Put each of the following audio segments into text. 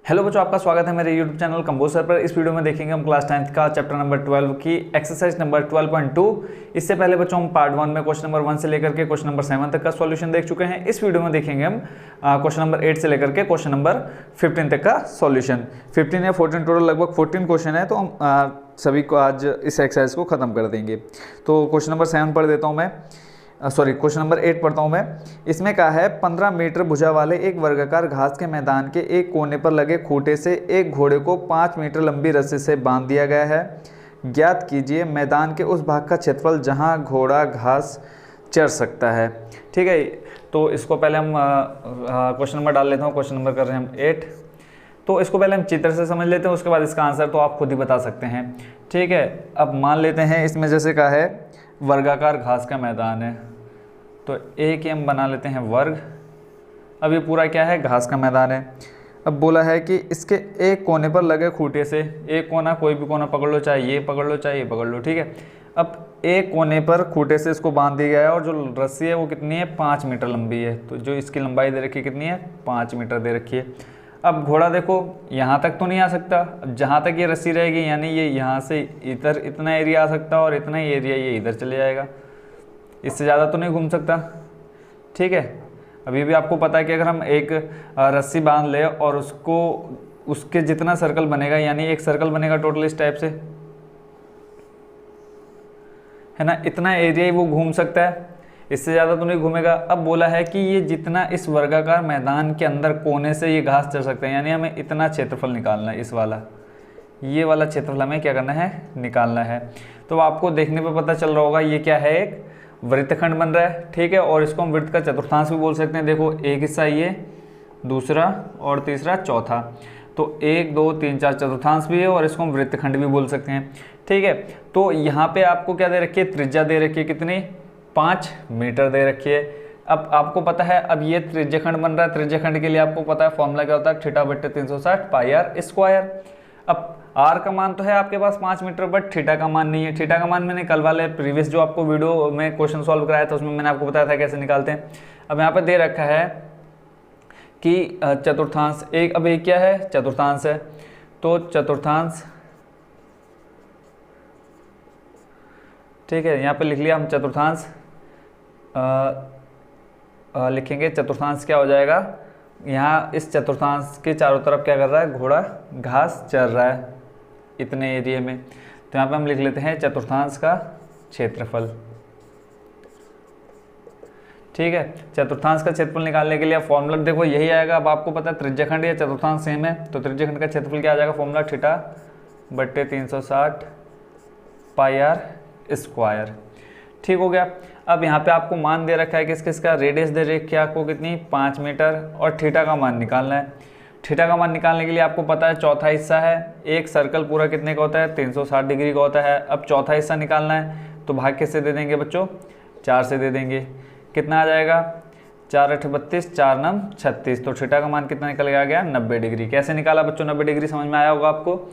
Hello बच्चों, आपका स्वागत है मेरे YouTube चैनल कंबोज सर पर। इस वीडियो में देखेंगे हम क्लास 10th का चैप्टर नंबर 12 की एक्सरसाइज नंबर 12.2। इससे पहले बच्चों हम पार्ट 1 में क्वेश्चन नंबर 1 से लेकर के क्वेश्चन नंबर 7 तक का सॉल्यूशन देख चुके हैं। इस वीडियो में देखेंगे हम क्वेश्चन नंबर 8 से लेकर के क्वेश्चन नंबर 15 तक का सॉल्यूशन। 15 या 14 टोटल लगभग 14 क्वेश्चन है, तो हम सभी को आज इस एक्सरसाइज को खत्म कर देंगे। तो क्वेश्चन नंबर 7 पढ़ देता हूँ मैं, क्वेश्चन नंबर 8 पढ़ता हूँ मैं। इसमें कहा है 15 मीटर भुजा वाले एक वर्गाकार घास के मैदान के एक कोने पर लगे खूंटे से एक घोड़े को 5 मीटर लंबी रस्सी से बांध दिया गया है। ज्ञात कीजिए मैदान के उस भाग का क्षेत्रफल जहाँ घोड़ा घास चर सकता है। ठीक है, तो इसको पहले हम क्वेश्चन नंबर डाल लेता हूँ। क्वेश्चन नंबर कर रहे हैं हम 8। तो इसको पहले हम चित्र से समझ लेते हैं, उसके बाद इसका आंसर तो आप खुद ही बता सकते हैं। ठीक है, अब मान लेते हैं इसमें जैसे कहा है वर्गाकार घास का मैदान है, तो एक ही हम बना लेते हैं वर्ग। अब ये पूरा क्या है, घास का मैदान है। अब बोला है कि इसके एक कोने पर लगे खूंटे से, एक कोना कोई भी कोना पकड़ लो, चाहे ये पकड़ लो चाहे ये पकड़ लो। ठीक है, अब एक कोने पर खूंटे से इसको बांध दिया गया है और जो रस्सी है वो कितनी है, 5 मीटर लंबी है। तो जो इसकी लंबाई दे रखी है कितनी है, 5 मीटर दे रखी है। अब घोड़ा देखो यहाँ तक तो नहीं आ सकता, अब जहाँ तक ये रस्सी रहेगी यानी ये यहाँ से इधर इतना एरिया आ सकता है और इतना ही एरिया ये इधर चले जाएगा, इससे ज़्यादा तो नहीं घूम सकता। ठीक है, अभी भी आपको पता है कि अगर हम एक रस्सी बांध ले और उसको उसके जितना सर्कल बनेगा, यानी एक सर्कल बनेगा टोटल इस टाइप से, है ना, इतना एरिया ही वो घूम सकता है, इससे ज़्यादा तो नहीं घूमेगा। अब बोला है कि ये जितना इस वर्गाकार मैदान के अंदर कोने से ये घास चर सकते हैं, यानी हमें इतना क्षेत्रफल निकालना है। इस वाला ये वाला क्षेत्रफल हमें क्या करना है, निकालना है। तो आपको देखने पे पता चल रहा होगा ये क्या है, एक वृत्तखंड बन रहा है। ठीक है, और इसको हम वृत्त का चतुर्थांश भी बोल सकते हैं। देखो एक हिस्सा ये, दूसरा और तीसरा चौथा, तो 1 2 3 4 चतुर्थांश भी है और इसको हम वृत्तखंड भी बोल सकते हैं। ठीक है, तो यहाँ पे आपको क्या दे रखी है, त्रिज्या दे रखी है कितनी, 5 मीटर दे रखी है। अब आपको पता है, अब ये त्रिज्यखंड बन रहा है, त्रिज्यखंड के लिए आपको पता है फॉर्मूला क्या होता है, थीटा बट्टे 360 पाई आर स्क्वायर। अब आर का मान तो है आपके पास 5 मीटर, बट थीटा का मान नहीं है। थीटा का मान मैंने कल वाले प्रीवियस जो आपको वीडियो में क्वेश्चन सॉल्व कराया था उसमें मैंने आपको बताया था कैसे निकालते हैं। अब यहाँ पे दे रखा है कि चतुर्थांश एक, अब एक क्या है, चतुर्थांश है, तो चतुर्थांश, ठीक है, यहाँ पे लिख लिया हम चतुर्थांश, लिखेंगे चतुर्थांश क्या हो जाएगा, यहाँ इस चतुर्थांश के चारों तरफ क्या कर रहा है, घोड़ा घास चर रहा है इतने एरिया में। तो यहाँ पे हम लिख लेते हैं चतुर्थांश का क्षेत्रफल। ठीक है, चतुर्थांश का क्षेत्रफल निकालने के लिए फॉर्मूला देखो यही आएगा। अब आपको पता है त्रिज्यखंड या चतुर्थांश सेम है, तो त्रिज्यखंड का क्षेत्रफल क्या आ जाएगा, फॉर्मूला थीटा बट्टे 360 पाई आर स्क्वायर। ठीक हो गया। अब यहाँ पे आपको मान दे रखा है कि किसका रेडियस दे रखी है आपको कितनी, 5 मीटर, और थीटा का मान निकालना है। थीटा का मान निकालने के लिए आपको पता है चौथा हिस्सा है, एक सर्कल पूरा कितने का होता है, 360 डिग्री का होता है। अब चौथा हिस्सा निकालना है तो भाग किससे दे देंगे बच्चों, 4 से दे देंगे। कितना आ जाएगा, 4 8 32, 4 9 36, तो थीटा का मान कितना निकल गया, 90 डिग्री। कैसे निकाला बच्चों, 90 डिग्री समझ में आया होगा आपको।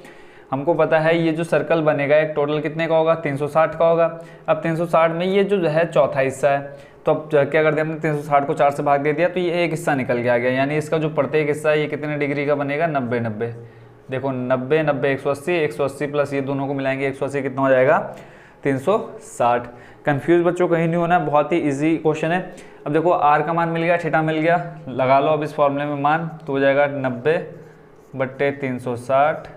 हमको पता है ये जो सर्कल बनेगा एक टोटल कितने का होगा, 360 का होगा। अब 360 में ये जो है चौथा हिस्सा है, तो अब क्या कर दिया हमने, 360 को 4 से भाग दे दिया, तो ये एक हिस्सा निकल के आ गया, यानी इसका जो प्रत्येक हिस्सा है ये कितने डिग्री का बनेगा, 90 90। देखो 90 90 180, 180 प्लस ये दोनों को मिलाएंगे 180 कितना हो जाएगा, 360। कन्फ्यूज बच्चों कहीं नहीं होना, बहुत ही ईजी क्वेश्चन है। अब देखो आर का मान मिल गया, थीटा मिल गया, लगा लो अब इस फॉर्मूले में मान, तो हो जाएगा 90 बट्टे 360,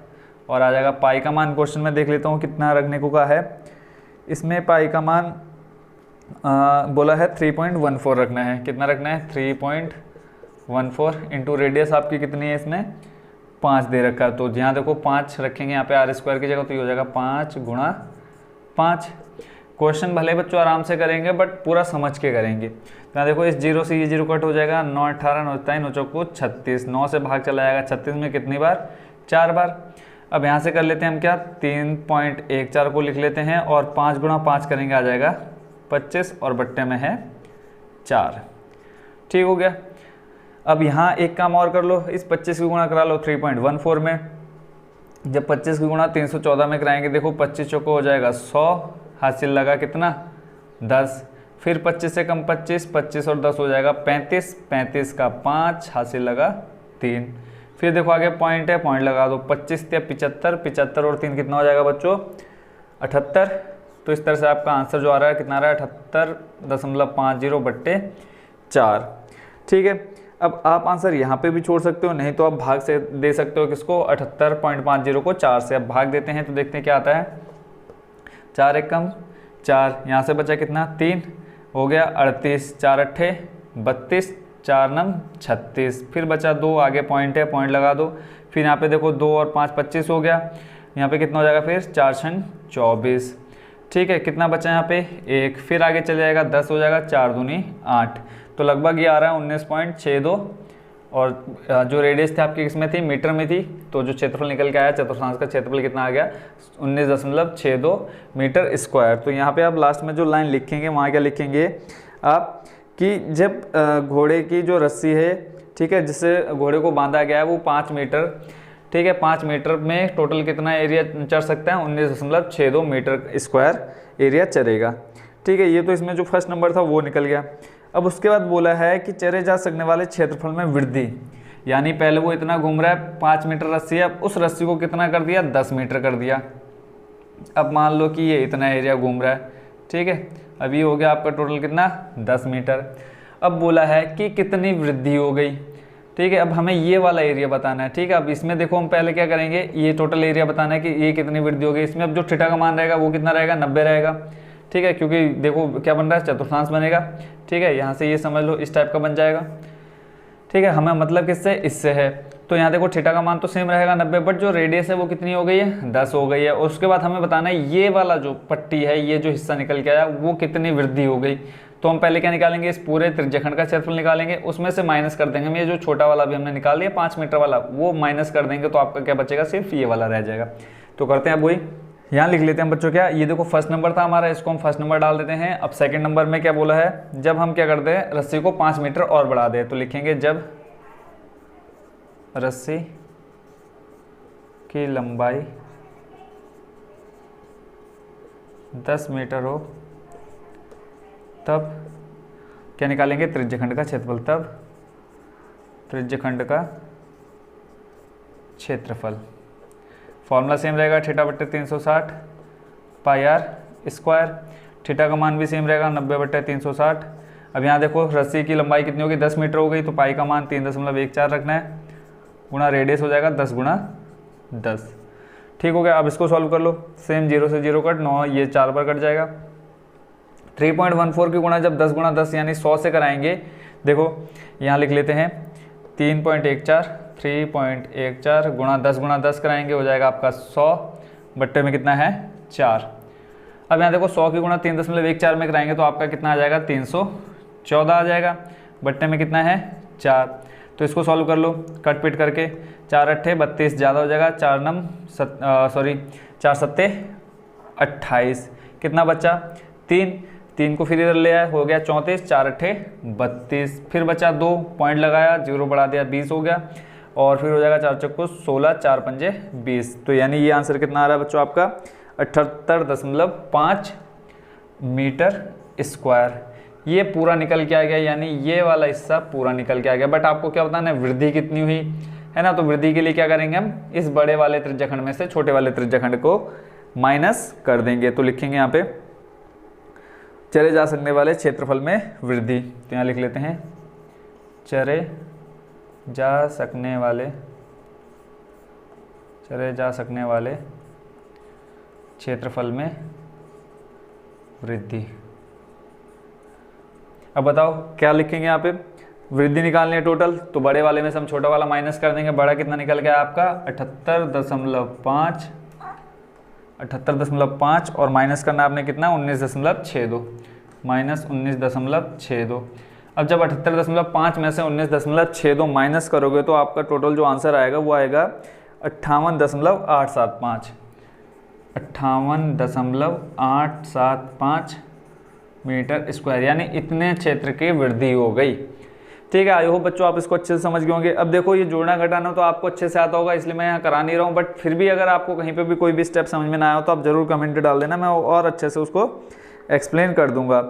और आ जाएगा पाई का मान। क्वेश्चन में देख लेता हूँ कितना रखने को कहा है, इसमें पाई का मान बोला है 3.14 रखना है। कितना रखना है, 3.14 इंटू रेडियस आपकी कितनी है, इसमें 5 दे रखा है, तो यहाँ देखो 5 रखेंगे यहाँ पे आर स्क्वायर की जगह, तो ये हो जाएगा 5 गुणा 5। क्वेश्चन भले बच्चों आराम से करेंगे बट पूरा समझ के करेंगे। तो देखो इस 0 से ये 0 कट हो जाएगा, 9 18 9 9 चौको 36, 9 से भाग चला जाएगा 36 में कितनी बार, 4 बार। अब यहाँ से कर लेते हैं हम क्या, 3.14 को लिख लेते हैं और 5 गुणा 5 करेंगे, आ जाएगा 25 और बट्टे में है 4। ठीक हो गया। अब यहाँ एक काम और कर लो, इस 25 की गुणा करा लो 3.14 में। जब 25 की गुणा 314 में कराएंगे, देखो 25 चौको हो जाएगा 100, हासिल लगा कितना, 10, फिर 25 से कम 25, 25 और 10 हो जाएगा 35, 35 का 5, हासिल लगा 3। फिर देखो आगे पॉइंट है, पॉइंट लगा दो, 25 या 75, 75 और 3 कितना हो जाएगा बच्चों 78। तो इस तरह से आपका आंसर जो आ रहा है कितना आ रहा है 78.50/4। ठीक है, अब आप आंसर यहाँ पे भी छोड़ सकते हो, नहीं तो आप भाग से दे सकते हो किसको 78.50 को 4 से। अब भाग देते हैं तो देखते हैं क्या आता है, 4 एकम 4, यहाँ से बचा कितना 3 हो गया 38, 4 अट्ठे 32, 4 नम 36, फिर बचा 2, आगे पॉइंट है, पॉइंट लगा दो। फिर यहाँ पे देखो 2 और 5 25 हो गया, यहाँ पे कितना हो जाएगा फिर 4 छन 24। ठीक है, कितना बचा यहाँ पे 1, फिर आगे चले जाएगा 10 हो जाएगा, 4 दूनी 8, तो लगभग ये आ रहा है 19.62। और जो रेडियस थी आपकी किसमें थी, मीटर में थी, तो जो क्षेत्रफल निकल के आया चतुर्थांश का क्षेत्रफल कितना आ गया 19.62 मीटर स्क्वायर। तो यहाँ पे आप लास्ट में जो लाइन लिखेंगे वहाँ क्या लिखेंगे आप कि जब घोड़े की जो रस्सी है, ठीक है, जिससे घोड़े को बांधा गया है वो 5 मीटर, ठीक है, 5 मीटर में टोटल कितना एरिया चढ़ सकता है 19.62 मीटर स्क्वायर एरिया चढ़ेगा। ठीक है, ये तो इसमें जो फर्स्ट नंबर था वो निकल गया। अब उसके बाद बोला है कि चढ़े जा सकने वाले क्षेत्रफल में वृद्धि, यानी पहले वो इतना घूम रहा है 5 मीटर रस्सी है, अब उस रस्सी को कितना कर दिया 10 मीटर कर दिया। अब मान लो कि ये इतना एरिया घूम रहा है, ठीक है, अब ये हो गया आपका टोटल कितना 10 मीटर। अब बोला है कि कितनी वृद्धि हो गई, ठीक है, अब हमें ये वाला एरिया बताना है। ठीक है, अब इसमें देखो हम पहले क्या करेंगे, ये टोटल एरिया बताना है कि ये कितनी वृद्धि हो गई। इसमें अब जो थीटा का मान रहेगा वो कितना रहेगा 90 रहेगा। ठीक है, क्योंकि देखो क्या बन रहा है चतुर्थांश बनेगा। ठीक है, यहाँ से ये समझ लो इस टाइप का बन जाएगा। ठीक है, हमें मतलब किससे, इससे है। तो यहाँ देखो थीटा का मान तो सेम रहेगा 90, बट जो रेडियस है वो कितनी हो गई है 10 हो गई है। और उसके बाद हमें बताना है ये वाला जो पट्टी है, ये जो हिस्सा निकल के आया वो कितनी वृद्धि हो गई। तो हम पहले क्या निकालेंगे, इस पूरे त्रिज्यखंड का क्षेत्रफल निकालेंगे, उसमें से माइनस कर देंगे। हम ये जो छोटा वाला भी हमने निकाल लिया 5 मीटर वाला, वो माइनस कर देंगे तो आपका क्या बचेगा, सिर्फ ये वाला रह जाएगा। तो करते हैं अब वही, यहाँ लिख लेते हैं बच्चों क्या, ये देखो फर्स्ट नंबर था हमारा, इसको हम फर्स्ट नंबर डाल देते हैं। अब सेकंड नंबर में क्या बोला है, जब हम क्या करते हैं रस्सी को 5 मीटर और बढ़ा दें, तो लिखेंगे जब रस्सी की लंबाई 10 मीटर हो तब क्या निकालेंगे, त्रिज्यखंड का क्षेत्रफल। तब त्रिज्यखंड का क्षेत्रफल, फॉर्मूला सेम रहेगा θ/360 पाई r स्क्वायर। थीटा का मान भी सेम रहेगा 90/360। अब यहाँ देखो रस्सी की लंबाई कितनी होगी 10 मीटर हो गई, तो पाई का मान 3.14 रखना है, गुणा रेडियस हो जाएगा 10 गुणा 10। ठीक हो गया, अब इसको सॉल्व कर लो। सेम 0 से 0 कट 9, ये 4 पर कट जाएगा। 3.14 की गुणा जब 10 गुणा 10 यानी 100 से कराएंगे, देखो यहाँ लिख लेते हैं 3.14 गुणा 10 कराएंगे, हो जाएगा आपका 100 बट्टे में कितना है 4। अब यहाँ देखो 100 की गुणा 3.14 में कराएंगे तो आपका कितना आ जाएगा 314 आ जाएगा, बट्टे में कितना है 4। तो इसको सॉल्व कर लो कट पिट करके, 4 अट्ठे 32 ज़्यादा हो जाएगा, 4 सत्ते 28, कितना बचा 3 को फिर इधर ले आया, हो गया 34, 4 अट्ठे 32, फिर बचा 2, पॉइंट लगाया 0 बढ़ा दिया 20 हो गया, और फिर हो जाएगा 4 चक्को 16, 4 पंजे 20। तो यानी ये आंसर कितना आ रहा है बच्चों आपका 78.5 मीटर स्क्वायर। ये पूरा निकल के आ गया, यानी ये वाला हिस्सा पूरा निकल के आ गया। बट आपको क्या बताना है वृद्धि कितनी हुई है ना, तो वृद्धि के लिए क्या करेंगे हम, इस बड़े वाले त्रिज्यखंड में से छोटे वाले त्रिज्यखंड को माइनस कर देंगे। तो लिखेंगे यहाँ पे चरे जा सकने वाले क्षेत्रफल में वृद्धि, तो यहाँ लिख लेते हैं चरे जा सकने वाले क्षेत्रफल में वृद्धि। अब बताओ क्या लिखेंगे यहाँ पे, वृद्धि निकालनी है टोटल, तो बड़े वाले में से हम छोटा वाला माइनस कर देंगे। बड़ा कितना निकल गया आपका 78.5 और माइनस करना आपने कितना 19.62 माइनस 19.62। अब जब 78.5 में से 19.62 माइनस करोगे तो आपका टोटल जो आंसर आएगा वो आएगा 58.875 मीटर स्क्वायर, यानी इतने क्षेत्र की वृद्धि हो गई। ठीक है, आई होप बच्चों आप इसको अच्छे से समझ गए होंगे। अब देखो ये जोड़ना घटाना तो आपको अच्छे से आता होगा, इसलिए मैं यहाँ करा नहीं रहा हूँ, बट फिर भी अगर आपको कहीं पे भी कोई भी स्टेप समझ में ना आया हो तो आप ज़रूर कमेंट डाल देना, मैं और अच्छे से उसको एक्सप्लेन कर दूंगा।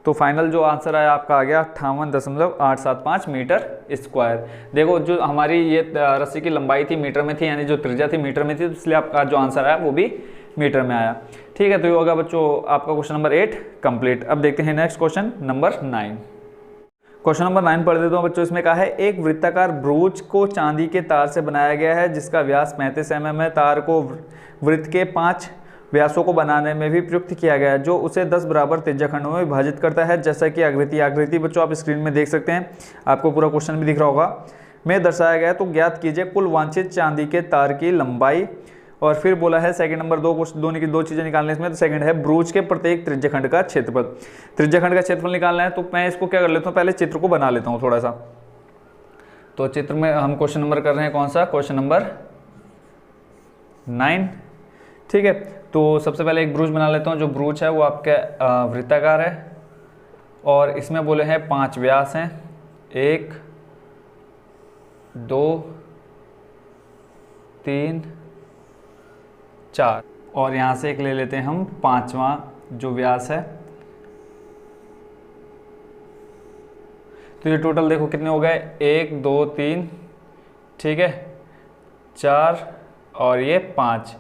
तो फाइनल जो आंसर आया आपका आ गया 58.875 मीटर स्क्वायर। देखो जो हमारी ये रस्सी की लंबाई थी मीटर में थी, यानी जो त्रिज्या थी मीटर में थी, तो इसलिए आपका जो आंसर आया वो भी मीटर में आया। ठीक है, तो ये होगा बच्चों आपका क्वेश्चन नंबर 8 कंप्लीट। अब देखते हैं next question number 9। Question number 9 पढ़ देता हूँ बच्चों। इसमें कहा है एक वृत्ताकार ब्रूच को चांदी के तार से बनाया गया है जिसका व्यास 35 mm है। तार को वृत्त के 5 व्यासों को बनाने में भी प्रयुक्त किया गया है जो उसे 10 बराबर त्रिज्याखंडों में विभाजित करता है, जैसा कि आकृति बच्चों आप स्क्रीन में देख सकते हैं, आपको पूरा क्वेश्चन भी दिख रहा होगा, में दर्शाया गया है। तो ज्ञात कीजिए कुल वांछित चांदी के तार की लंबाई। और फिर बोला है सेकंड नंबर 2 दोनों की 2 चीजें निकालने इसमें। तो सेकंड है ब्रूच के प्रत्येक त्रिज्याखंड का क्षेत्रफल। त्रिज्याखंड का क्षेत्रफल निकालना है, तो मैं इसको क्या कर लेता हूँ, पहले चित्र को बना लेता हूँ थोड़ा सा। तो चित्र में हम क्वेश्चन नंबर कर रहे हैं कौन सा, क्वेश्चन नंबर 9। ठीक है, तो सबसे पहले एक ब्रूच बना लेता हूँ। जो ब्रूच है वो आपका वृत्ताकार है और इसमें बोले हैं 5 व्यास हैं, 1 2 3 4, और यहाँ से एक ले लेते हैं हम 5वां जो व्यास है। तो ये टोटल देखो कितने हो गए, 1 2 3, ठीक है, 4 और ये 5।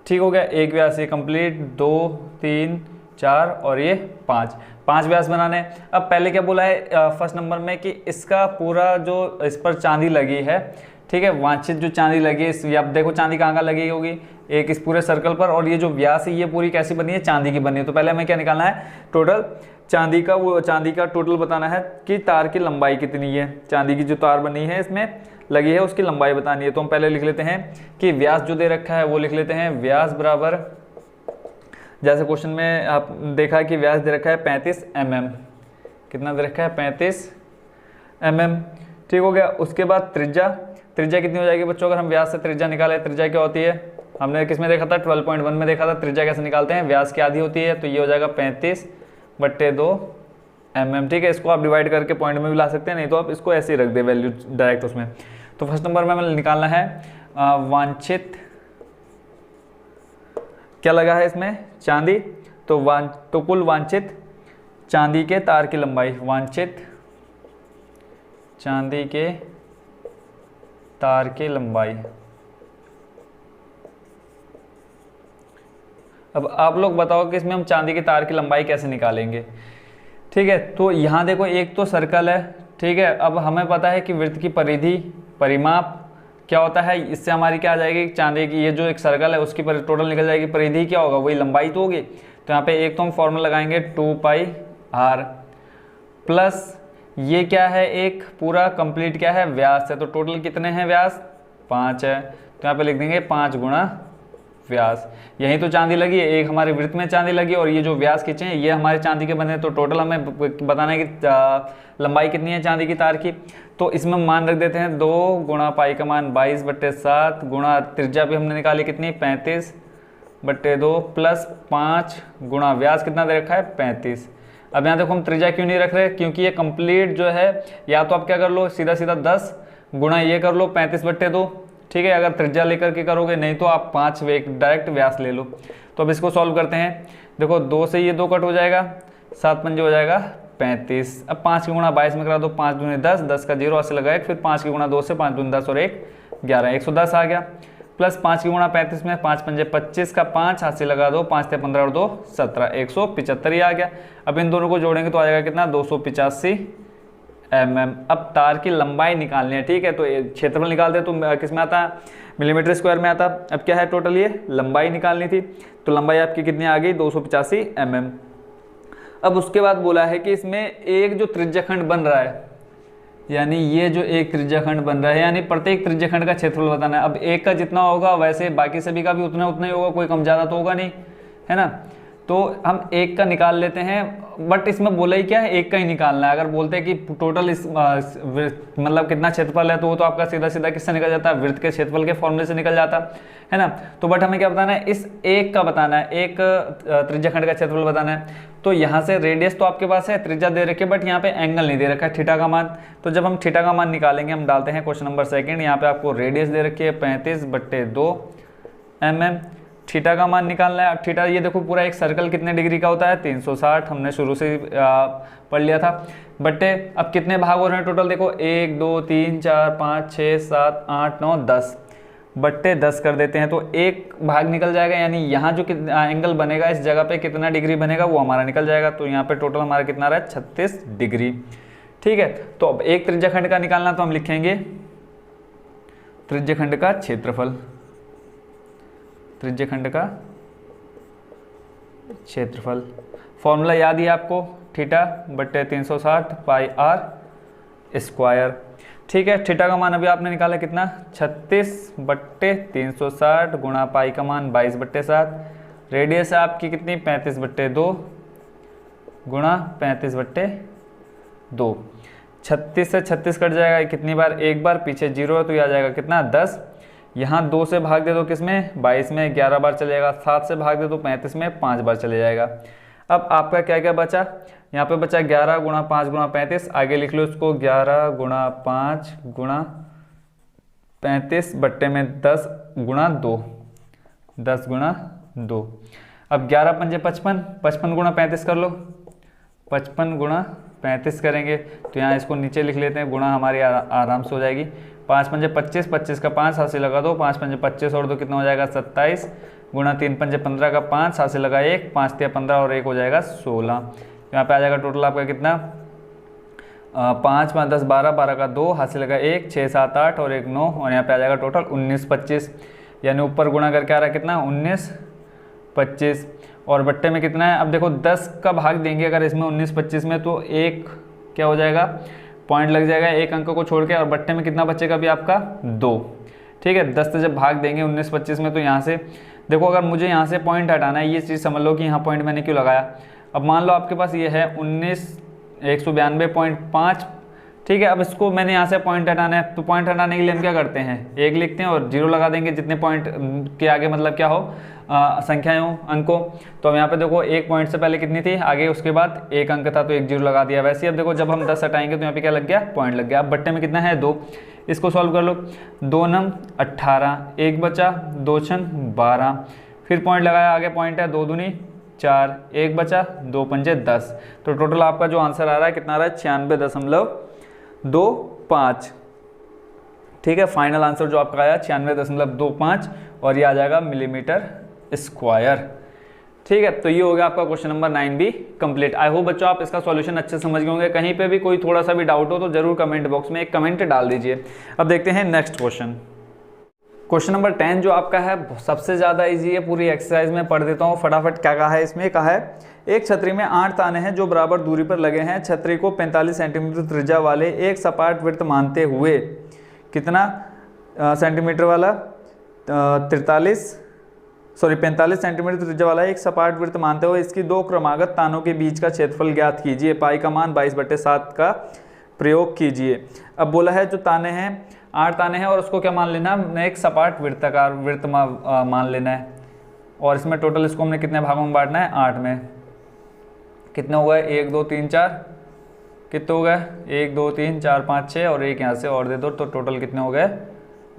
ठीक हो गया, एक व्यास ये कंप्लीट, 2 3 4 और ये 5 व्यास बनाने। अब पहले क्या बोला है फर्स्ट नंबर में कि इसका पूरा जो इस पर चांदी लगी है, ठीक है, वांछित जो चांदी लगी है, अब देखो चांदी कहाँ लगी होगी, एक इस पूरे सर्कल पर, और ये जो व्यास है ये पूरी कैसी बनी है, चांदी की बनी है। तो पहले हमें क्या निकालना है, टोटल चांदी का टोटल बताना है कि तार की लंबाई कितनी है, चांदी की जो तार बनी है इसमें लगी है उसकी लंबाई बतानी है। तो हम पहले लिख लेते हैं कि व्यास जो दे रखा है वो लिख लेते हैं, व्यास बराबर, जैसे क्वेश्चन में आप देखा कि व्यास दे रखा है 35 mm, कितना दे रखा है 35 mm। ठीक हो गया, उसके बाद त्रिज्या कितनी हो जाएगी बच्चों, अगर हम व्यास से त्रिज्या निकाले, त्रिज्या क्या होती है, हमने किस में देखा था, 12.1 में देखा था। त्रिज्या कैसे निकालते हैं, व्यास की आधी होती है, तो ये हो जाएगा 35/2 mm। ठीक है, इसको आप डिवाइड करके पॉइंट में भी ला सकते हैं, नहीं तो आप इसको ऐसे ही रख दे वैल्यू डायरेक्ट उसमें। तो फर्स्ट नंबर में हमें निकालना है वांछित, क्या लगा है इसमें, चांदी, तो कुल वांछित चांदी के तार की लंबाई, वांछित चांदी के तार की लंबाई। अब आप लोग बताओ कि इसमें हम चांदी के तार की लंबाई कैसे निकालेंगे। ठीक है, तो यहाँ देखो एक तो सर्कल है, ठीक है, अब हमें पता है कि वृत्त की परिधि परिमाप क्या होता है, इससे हमारी क्या आ जाएगी, चांदी की ये जो एक सर्कल है उसकी टोटल निकल जाएगी, परिधि क्या होगा, वही लंबाई तो होगी। तो यहाँ पे एक तो हम फॉर्मूला लगाएंगे 2πr प्लस ये क्या है, एक पूरा कंप्लीट क्या है, व्यास है। तो टोटल कितने हैं व्यास, 5 है, तो यहाँ पे लिख देंगे 5 गुणा व्यास। यही तो चांदी लगी है, एक हमारे वृत्त में चांदी लगी और ये जो व्यास खींचे हैं ये हमारे चांदी के बने। तो टोटल हमें बताना है कि लंबाई कितनी है चांदी की तार की। तो इसमें मान रख देते हैं 2 गुणा पाई का मान 22/7 गुणा त्रिज्या भी हमने निकाली कितनी 35/2 प्लस 5 गुणा व्यास कितना दे रखा है 35। अब यहाँ देखो हम त्रिज्या क्यों नहीं रख रहे, क्योंकि ये कंप्लीट जो है, या तो आप क्या कर लो सीधा 10 गुणा ये कर लो 35/2, ठीक है, अगर त्रिज्या लेकर के करोगे, नहीं तो आप 5 डायरेक्ट व्यास ले लो। तो अब इसको सॉल्व करते हैं, देखो 2 से ये 2 कट हो जाएगा, 7 पंजे हो जाएगा 35। अब 5 की गुणा 22 में करा दो, 5 दूनी 10, 10 का 0 ऐसे लगाए, फिर 5 की गुणा 2 से 5 दूनी 10 और 1 11, 110 आ गया। प्लस 5 की गुणा 35 में 5 पंजे 25 का 5 हाथ से लगा दो, 5 थे 15 और 2 17, 175 ही आ गया। अब इन दोनों को जोड़ेंगे तो आ जाएगा कितना 285 mm। अब तार की लंबाई निकालनी है, ठीक है, तो क्षेत्रफल निकालते तो किस में आता, मिलीमीटर स्क्वायर में आता। अब क्या है टोटल, ये लंबाई निकालनी थी, तो लंबाई आपकी कितनी आ गई 285 mm। अब उसके बाद बोला है कि इसमें एक जो त्रिज्याखंड बन रहा है, यानी ये जो एक त्रिज्याखंड बन रहा है, यानी प्रत्येक त्रिज्याखंड का क्षेत्रफल बताना है। अब एक का जितना होगा वैसे बाकी सभी का भी उतना ही होगा, कोई कम ज़्यादा तो होगा नहीं, है ना। तो हम एक का निकाल लेते हैं, बट इसमें बोला ही क्या है, एक का ही निकालना है। अगर बोलते हैं कि टोटल इस मतलब कितना क्षेत्रफल है, तो वो तो आपका सीधा किससे निकल जाता है, वृत्त के क्षेत्रफल के फॉर्मूले से निकल जाता है ना। तो बट हमें क्या बताना है, इस एक का बताना है, एक त्रिज्याखंड का क्षेत्रफल बताना है। तो यहाँ से रेडियस तो आपके पास है, त्रिज्या दे रखी है, बट यहाँ पे एंगल नहीं दे रखा है, थीटा का मान। तो जब हम थीटा का मान निकालेंगे, हम डालते हैं क्वेश्चन नंबर 2, यहाँ पे आपको रेडियस दे रखी है 35/2 mm, थीटा का मान निकालना है। अब थीटा ये देखो पूरा एक सर्कल कितने डिग्री का होता है 360, हमने शुरू से ही पढ़ लिया था। बट्टे अब कितने भाग हो रहे हैं टोटल देखो 1 2 3 4 5 6 7 8 9 10 बट्टे 10 कर देते हैं तो एक भाग निकल जाएगा, यानी यहाँ जो एंगल बनेगा इस जगह पे कितना डिग्री बनेगा वो हमारा निकल जाएगा। तो यहाँ पे टोटल हमारा कितना रहा है 36 डिग्री। ठीक है, तो अब एक त्रिज्याखंड का निकालना, तो हम लिखेंगे त्रिज्याखंड का क्षेत्रफल, त्रिज्याखंड का क्षेत्रफल। फॉर्मूला याद ही आपको, थीटा बट्टे 360 पाई आर स्क्वायर। ठीक है, थीटा का मान अभी आपने निकाला कितना 36 बट्टे 360 गुणा पाई का मान 22 बट्टे 7, रेडियस है आपकी कितनी 35 बट्टे 2 गुणा 35 बट्टे 2। 36 से 36 कट जाएगा कितनी बार, एक बार, पीछे जीरो है तो ये आ जाएगा कितना 10। यहाँ 2 से भाग दे दो किसमें 22 में 11 बार चले जाएगा, 7 से भाग दे दो 35 में 5 बार चले जाएगा। अब आपका क्या क्या बचा, यहाँ पे बचा 11 गुणा 5 गुणा 35, आगे लिख लो इसको 11 गुणा 5 गुणा 35 बट्टे में 10 गुणा 2, 10 गुणा 2। अब 11 पंजे 55, 55 गुणा 35 कर लो, 55 गुणा 35 करेंगे तो यहाँ इसको नीचे लिख लेते हैं, गुणा हमारी आराम से हो जाएगी। 5 पंजे 25, 25 का 5 हाथ से लगा दो, 5 पंजे 25 और 2 कितना हो जाएगा 27 गुणा 3 पंजे 15 का 5 हाथ से लगा 1, 5 तिया 15 और 1 हो जाएगा 16। यहाँ पे आ जाएगा टोटल आपका कितना 5 5 10 12, 12 का 2 हाथ से लगा 1, 6 7 8 और 1 9 और यहाँ पे आ जाएगा टोटल 19 25, यानी ऊपर गुणा करके आ रहा है कितना 19 25 और बट्टे में कितना है। अब देखो 10 का भाग देंगे अगर इसमें 19 25 में तो एक क्या हो जाएगा पॉइंट लग जाएगा एक अंक को छोड़ के, और बट्टे में कितना बचेगा अभी आपका 2। ठीक है, 10 से जब भाग देंगे 19 25 में तो यहाँ से देखो अगर मुझे यहाँ से पॉइंट हटाना है, ये चीज़ समझ लो कि यहाँ पॉइंट मैंने क्यों लगाया। अब मान लो आपके पास ये है 192.5, ठीक है। अब इसको मैंने यहाँ से पॉइंट हटाना है, तो पॉइंट हटाने के लिए हम क्या करते हैं 1 लिखते हैं और 0 लगा देंगे, जितने पॉइंट के आगे मतलब क्या हो संख्याएं हो अंकों। तो अब यहाँ पे देखो 1 पॉइंट से पहले कितनी थी आगे, उसके बाद 1 अंक था तो 1 0 लगा दिया। वैसे ही अब देखो जब हम 10 हटाएंगे तो यहाँ पे क्या लग गया पॉइंट लग गया। अब बट्टे में कितना है 2, इसको सॉल्व कर लो, 2 नम 18, 1 बचा 2 छन 12, फिर पॉइंट लगाया आगे पॉइंट है 2 दूनी 4, 1 बचा 2 पंजे 10। तो टोटल आपका जो आंसर आ रहा है कितना आ रहा है 96.25। ठीक है, फाइनल आंसर जो आपका आया 96.25 और ये आ जाएगा मिलीमीटर स्क्वायर। ठीक है, तो ये हो गया आपका क्वेश्चन नंबर 9 भी कंप्लीट। आई होप बच्चों आप इसका सॉल्यूशन अच्छे समझ गए होंगे। कहीं पे भी कोई थोड़ा सा भी डाउट हो तो जरूर कमेंट बॉक्स में एक कमेंट डाल दीजिए। अब देखते हैं नेक्स्ट क्वेश्चन। क्वेश्चन नंबर 10 जो आपका है सबसे ज़्यादा इजी है, पूरी एक्सरसाइज में पढ़ देता हूँ फटाफट। क्या कहा है इसमें, कहा है एक छतरी में 8 ताने हैं जो बराबर दूरी पर लगे हैं। छतरी को 45 सेंटीमीटर त्रिज्या वाले एक सपाट वृत्त मानते हुए कितना सेंटीमीटर वाला 45 सेंटीमीटर त्रिज्या वाला एक सपाट वृत्त मानते हुए इसकी 2 क्रमागत तानों के बीच का क्षेत्रफल ज्ञात कीजिए। पाई का मान 22/7 का प्रयोग कीजिए। अब बोला है जो ताने हैं 8 ताने हैं और उसको क्या मान लेना है एक सपाट वृत्ताकार वृत्त मान लेना है। और इसमें टोटल इसको हमने कितने भागों में बांटना है 8 में। कितने हो गए 1 2 3 4, कितने हो गए 1 2 3 4 5 6 और एक यहाँ से और दे दो तो टोटल कितने हो गए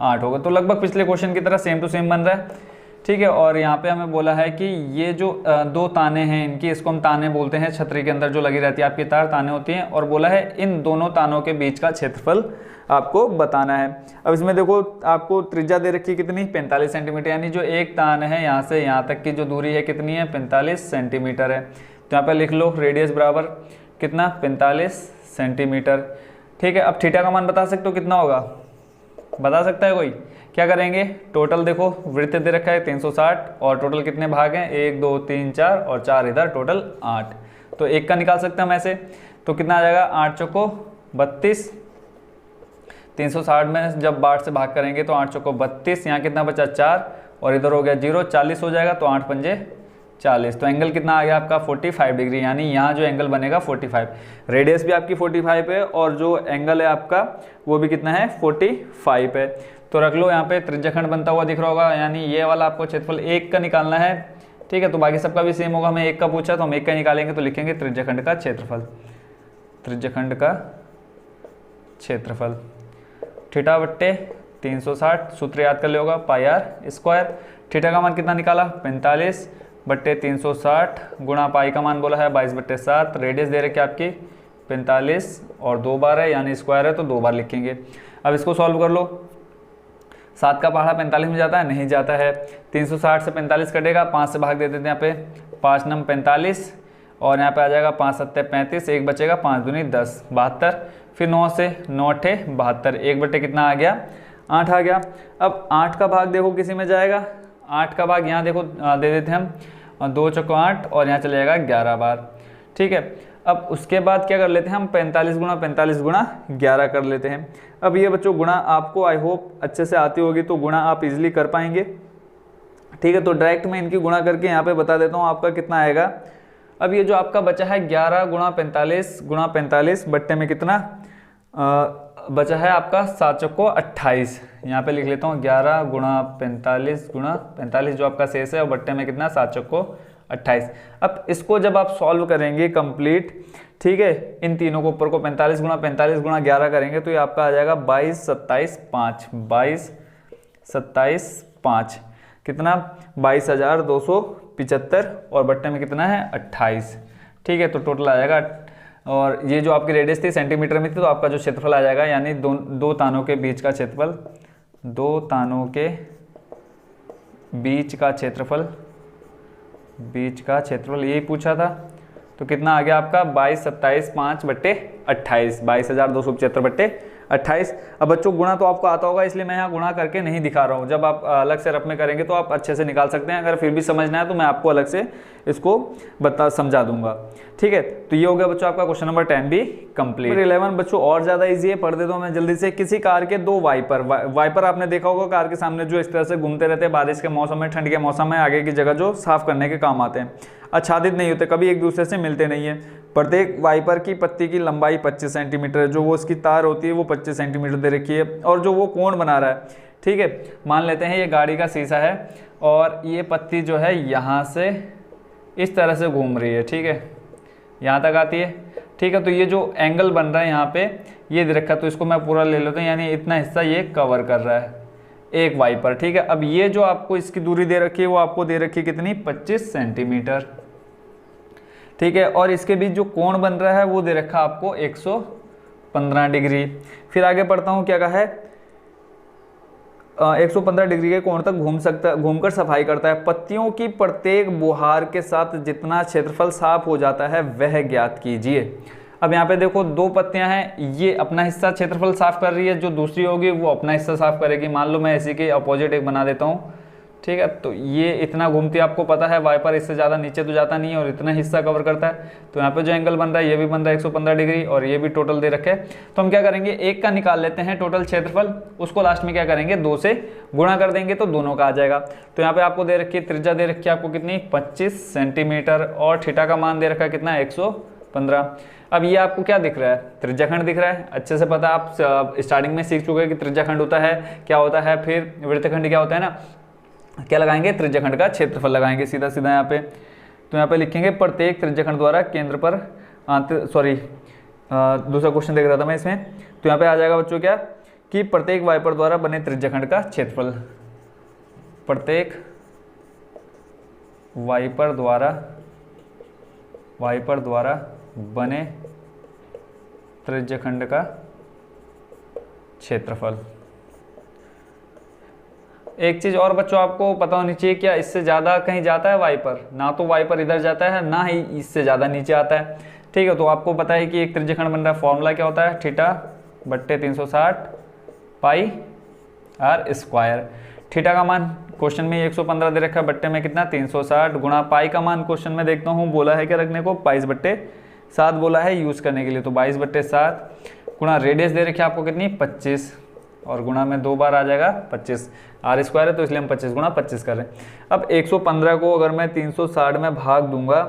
8 हो गए। तो लगभग पिछले क्वेश्चन की तरह सेम टू सेम बन रहा है। ठीक है, और यहाँ पे हमें बोला है कि ये जो 2 ताने हैं इनकी, इसको हम ताने बोलते हैं, छतरी के अंदर जो लगी रहती है आपकी तार ताने होती हैं। और बोला है इन दोनों तानों के बीच का क्षेत्रफल आपको बताना है। अब इसमें देखो आपको त्रिज्या दे रखी है कितनी 45 सेंटीमीटर, यानी जो एक तान है यहाँ से यहाँ तक की जो दूरी है कितनी है 45 सेंटीमीटर है। तो यहाँ पर लिख लो रेडियस बराबर कितना 45 सेंटीमीटर। ठीक है, अब थीटा का मान बता सकते हो कितना होगा, बता सकता है कोई? क्या करेंगे टोटल देखो वृत्त दे रखा है 360 और टोटल कितने भाग हैं 1 2 3 4 और 4 इधर टोटल 8। तो एक का निकाल सकते हैं हम ऐसे, तो कितना आ जाएगा 8 चौको 32। 360 में जब 8 से भाग करेंगे तो 8 चौको 32, यहाँ कितना बचा 4 और इधर हो गया 0, 40 हो जाएगा तो 8 पंजे 40। तो एंगल कितना आ गया आपका 45 डिग्री, यानी यहाँ जो एंगल बनेगा 45। रेडियस भी आपकी 45 है और जो एंगल है आपका वो भी कितना है 45 है। तो रख लो यहाँ पे त्रिज्याखंड बनता हुआ दिख रहा होगा, यानी ये वाला आपको क्षेत्रफल 1 का निकालना है। ठीक है, तो बाकी सबका भी सेम होगा, हमें 1 का पूछा तो हम 1 का निकालेंगे तो लिखेंगे त्रिज्याखंड का क्षेत्रफल, त्रिज्याखंड का क्षेत्रफल थीटा बट्टे 360, सूत्र याद कर लिया होगा पाई आर स्क्वायर। थीटा का मान कितना निकाला 45 बट्टे 360 गुणा पाई का मान बोला है 22/7, रेडियस दे रखी आपकी 45 और 2 बार है यानी स्क्वायर है तो 2 बार लिखेंगे। अब इसको सॉल्व कर लो। 7 का पहाड़ा 45 में जाता है, नहीं जाता है। 360 से 45 कटेगा, 5 से भाग दे देते हैं यहाँ पे, 5 नम 45 और यहाँ पे आ जाएगा 5 सत्ते 35, एक बचेगा 5 दूनी 10 72, फिर 9 से 9 अठे 72, एक बटे कितना आ गया 8 आ गया। अब 8 का भाग देखो किसी में जाएगा, 8 का भाग यहाँ देखो दे देते हैं हम 2 चौको 8 और यहाँ चले जाएगा 11 बार, ठीक है। अब उसके बाद क्या कर लेते हैं हम 45 गुणा 11 कर लेते हैं। अब ये बच्चों गुणा आपको आई होप अच्छे से आती होगी तो गुणा आप इजीली कर पाएंगे, ठीक है। तो डायरेक्ट मैं इनकी गुणा करके यहाँ पे बता देता हूँ आपका कितना आएगा। अब ये जो आपका बचा है 11 गुणा 45 बट्टे में कितना बचा है आपका 7 चौको 28, यहाँ पे लिख लेता हूँ 11 गुणा 45 जो आपका शेष है और बट्टे में कितना 7 चौको 28। अब इसको जब आप सॉल्व करेंगे कंप्लीट, ठीक है, इन तीनों को ऊपर को 45 गुणा 11 करेंगे तो ये आपका आ जाएगा 22 27 5 कितना 22,275 और बट्टे में कितना है 28, ठीक है। तो टोटल आ जाएगा, और ये जो आपकी रेडियस थी सेंटीमीटर में थी तो आपका जो क्षेत्रफल आ जाएगा यानी दो तानों के बीच का क्षेत्रफल, 2 तानों के बीच का क्षेत्रफल यही पूछा था। तो कितना आ गया आपका 22 27 5 बट्टे 28, 22,275 बट्टे 28। अब बच्चों गुणा तो आपको आता होगा इसलिए मैं यहाँ गुणा करके नहीं दिखा रहा हूँ, जब आप अलग से रफ में करेंगे तो आप अच्छे से निकाल सकते हैं। अगर फिर भी समझना है तो मैं आपको अलग से इसको समझा दूंगा, ठीक है। तो ये हो गया बच्चों आपका क्वेश्चन नंबर 10 भी कंप्लीट। 11 बच्चों और ज़्यादा ईजी है, पढ़ देता हूँ मैं जल्दी से। किसी कार के 2 वाइपर आपने देखा होगा कार के सामने जो इस तरह से घूमते रहते हैं, बारिश के मौसम में, ठंड के मौसम में, आगे की जगह जो साफ करने के काम आते हैं, आच्छादित नहीं होते, कभी एक दूसरे से मिलते नहीं है। प्रत्येक वाइपर की पत्ती की लंबाई 25 सेंटीमीटर है, जो वो उसकी तार होती है वो 25 सेंटीमीटर दे रखी है, और जो वो कोण बना रहा है, ठीक है। मान लेते हैं ये गाड़ी का शीशा है और ये पत्ती जो है यहाँ से इस तरह से घूम रही है, ठीक है, यहाँ तक आती है, ठीक है। तो ये जो एंगल बन रहा है यहाँ पे ये दे रखा है, तो इसको मैं पूरा ले लेता हूँ, यानी इतना हिस्सा ये कवर कर रहा है एक वाइपर, ठीक है। अब ये जो आपको इसकी दूरी दे रखी है वो आपको दे रखी है कितनी 25 सेंटीमीटर, ठीक है। और इसके बीच जो कोण बन रहा है वो दे रखा आपको 115 डिग्री। फिर आगे पढ़ता हूँ क्या कहा है, 115 डिग्री के कोण तक घूमकर सफाई करता है। पत्तियों की प्रत्येक बुहार के साथ जितना क्षेत्रफल साफ हो जाता है वह ज्ञात कीजिए। अब यहाँ पे देखो 2 पत्तियां हैं, ये अपना हिस्सा क्षेत्रफल साफ कर रही है, जो दूसरी होगी वो अपना हिस्सा साफ करेगी। मान लो मैं इसी के अपोजिट एक बना देता हूँ, ठीक है। तो ये इतना घूमती है, आपको पता है वाइपर इससे ज़्यादा नीचे तो जाता नहीं है और इतना हिस्सा कवर करता है। तो यहाँ पे जो एंगल बन रहा है ये भी बन रहा है 115 डिग्री और ये भी टोटल दे रखे। तो हम क्या करेंगे, एक का निकाल लेते हैं टोटल क्षेत्रफल, उसको लास्ट में क्या करेंगे 2 से गुणा कर देंगे तो दोनों का आ जाएगा। तो यहाँ पे आपको दे रखी है त्रिज्या दे रखी है आपको कितनी 25 सेंटीमीटर और थीटा का मान दे रखा है कितना 115। अब ये आपको क्या दिख रहा है, त्रिज्याखंड दिख रहा है, अच्छे से पता आप स्टार्टिंग में सीख चुके हैं कि त्रिज्याखंड होता है क्या होता है, फिर वृत्तखंड क्या होता है ना, क्या लगाएंगे त्रिज्याखंड का क्षेत्रफल लगाएंगे सीधा सीधा यहाँ पे। तो यहाँ पे लिखेंगे प्रत्येक त्रिज्याखंड द्वारा केंद्र पर दूसरा क्वेश्चन देख रहा था मैं इसमें। तो यहाँ पे आ जाएगा बच्चों क्या कि प्रत्येक वाइपर द्वारा बने त्रिज्याखंड का क्षेत्रफल, प्रत्येक वाइपर द्वारा बने त्रिज्याखंड का क्षेत्रफल। एक चीज और बच्चों आपको पता होनी चाहिए, क्या इससे ज्यादा कहीं जाता है वाइपर, ना तो वाइपर इधर जाता है ना ही इससे ज्यादा नीचे आता है, ठीक है। तो आपको पता है कि एक त्रिज्याखंड बन रहा है, फॉर्मूला क्या होता है थीटा बट्टे 360 पाई आर स्क्वायर। थीटा का मान क्वेश्चन में 115 दे रखा है, बट्टे में कितना 360 गुणा पाई का मान क्वेश्चन में देखता हूँ बोला है क्या रखने को 22/7 बोला है यूज करने के लिए, तो 22/7 गुणा रेडियस दे रखी है आपको कितनी 25 और गुणा में 2 बार आ जाएगा 25, आर स्क्वायर है तो इसलिए हम 25 गुणा 25 कर रहे हैं। अब 115 को अगर मैं 360 में भाग दूंगा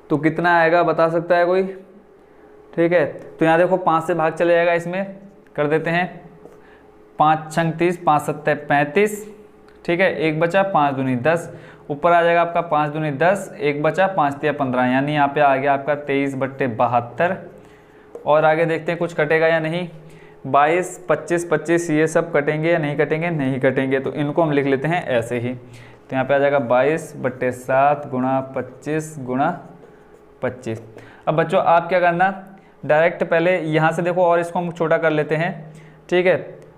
तो कितना आएगा बता सकता है कोई, ठीक है। तो यहाँ देखो 5 से भाग चले जाएगा, इसमें कर देते हैं 5 छंग 30 5 सत्ते 35, ठीक है। एक बचा 5 दूनी 10, ऊपर आ जाएगा आपका 5 दूनी 10, एक बचा 5 तिया 15, यानी यहाँ पे आ गया आपका 23/72। और आगे देखते हैं कुछ कटेगा या नहीं। 22, 25, 25 ये सब कटेंगे या नहीं कटेंगे? नहीं कटेंगे, तो इनको हम लिख लेते हैं ऐसे ही। तो यहाँ पे आ जाएगा 22/7 गुणा 25 गुणा 25। अब बच्चों आप क्या करना, डायरेक्ट पहले यहाँ से देखो और इसको हम छोटा कर लेते हैं, ठीक है।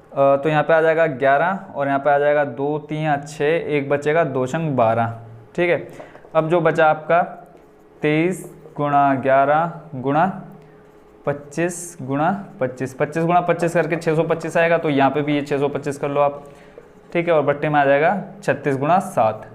तो यहाँ पे आ जाएगा 11 और यहाँ पे आ जाएगा 2 3 6, एक बचेगा 2 छंग 12, ठीक है। अब जो बचा आपका 23 गुणा 11 गुणा 25 गुणा 25, 25 गुणा 25 करके 625 आएगा, तो यहाँ पे भी ये 625 कर लो आप, ठीक है। और बट्टे में आ जाएगा 36 गुणा 7।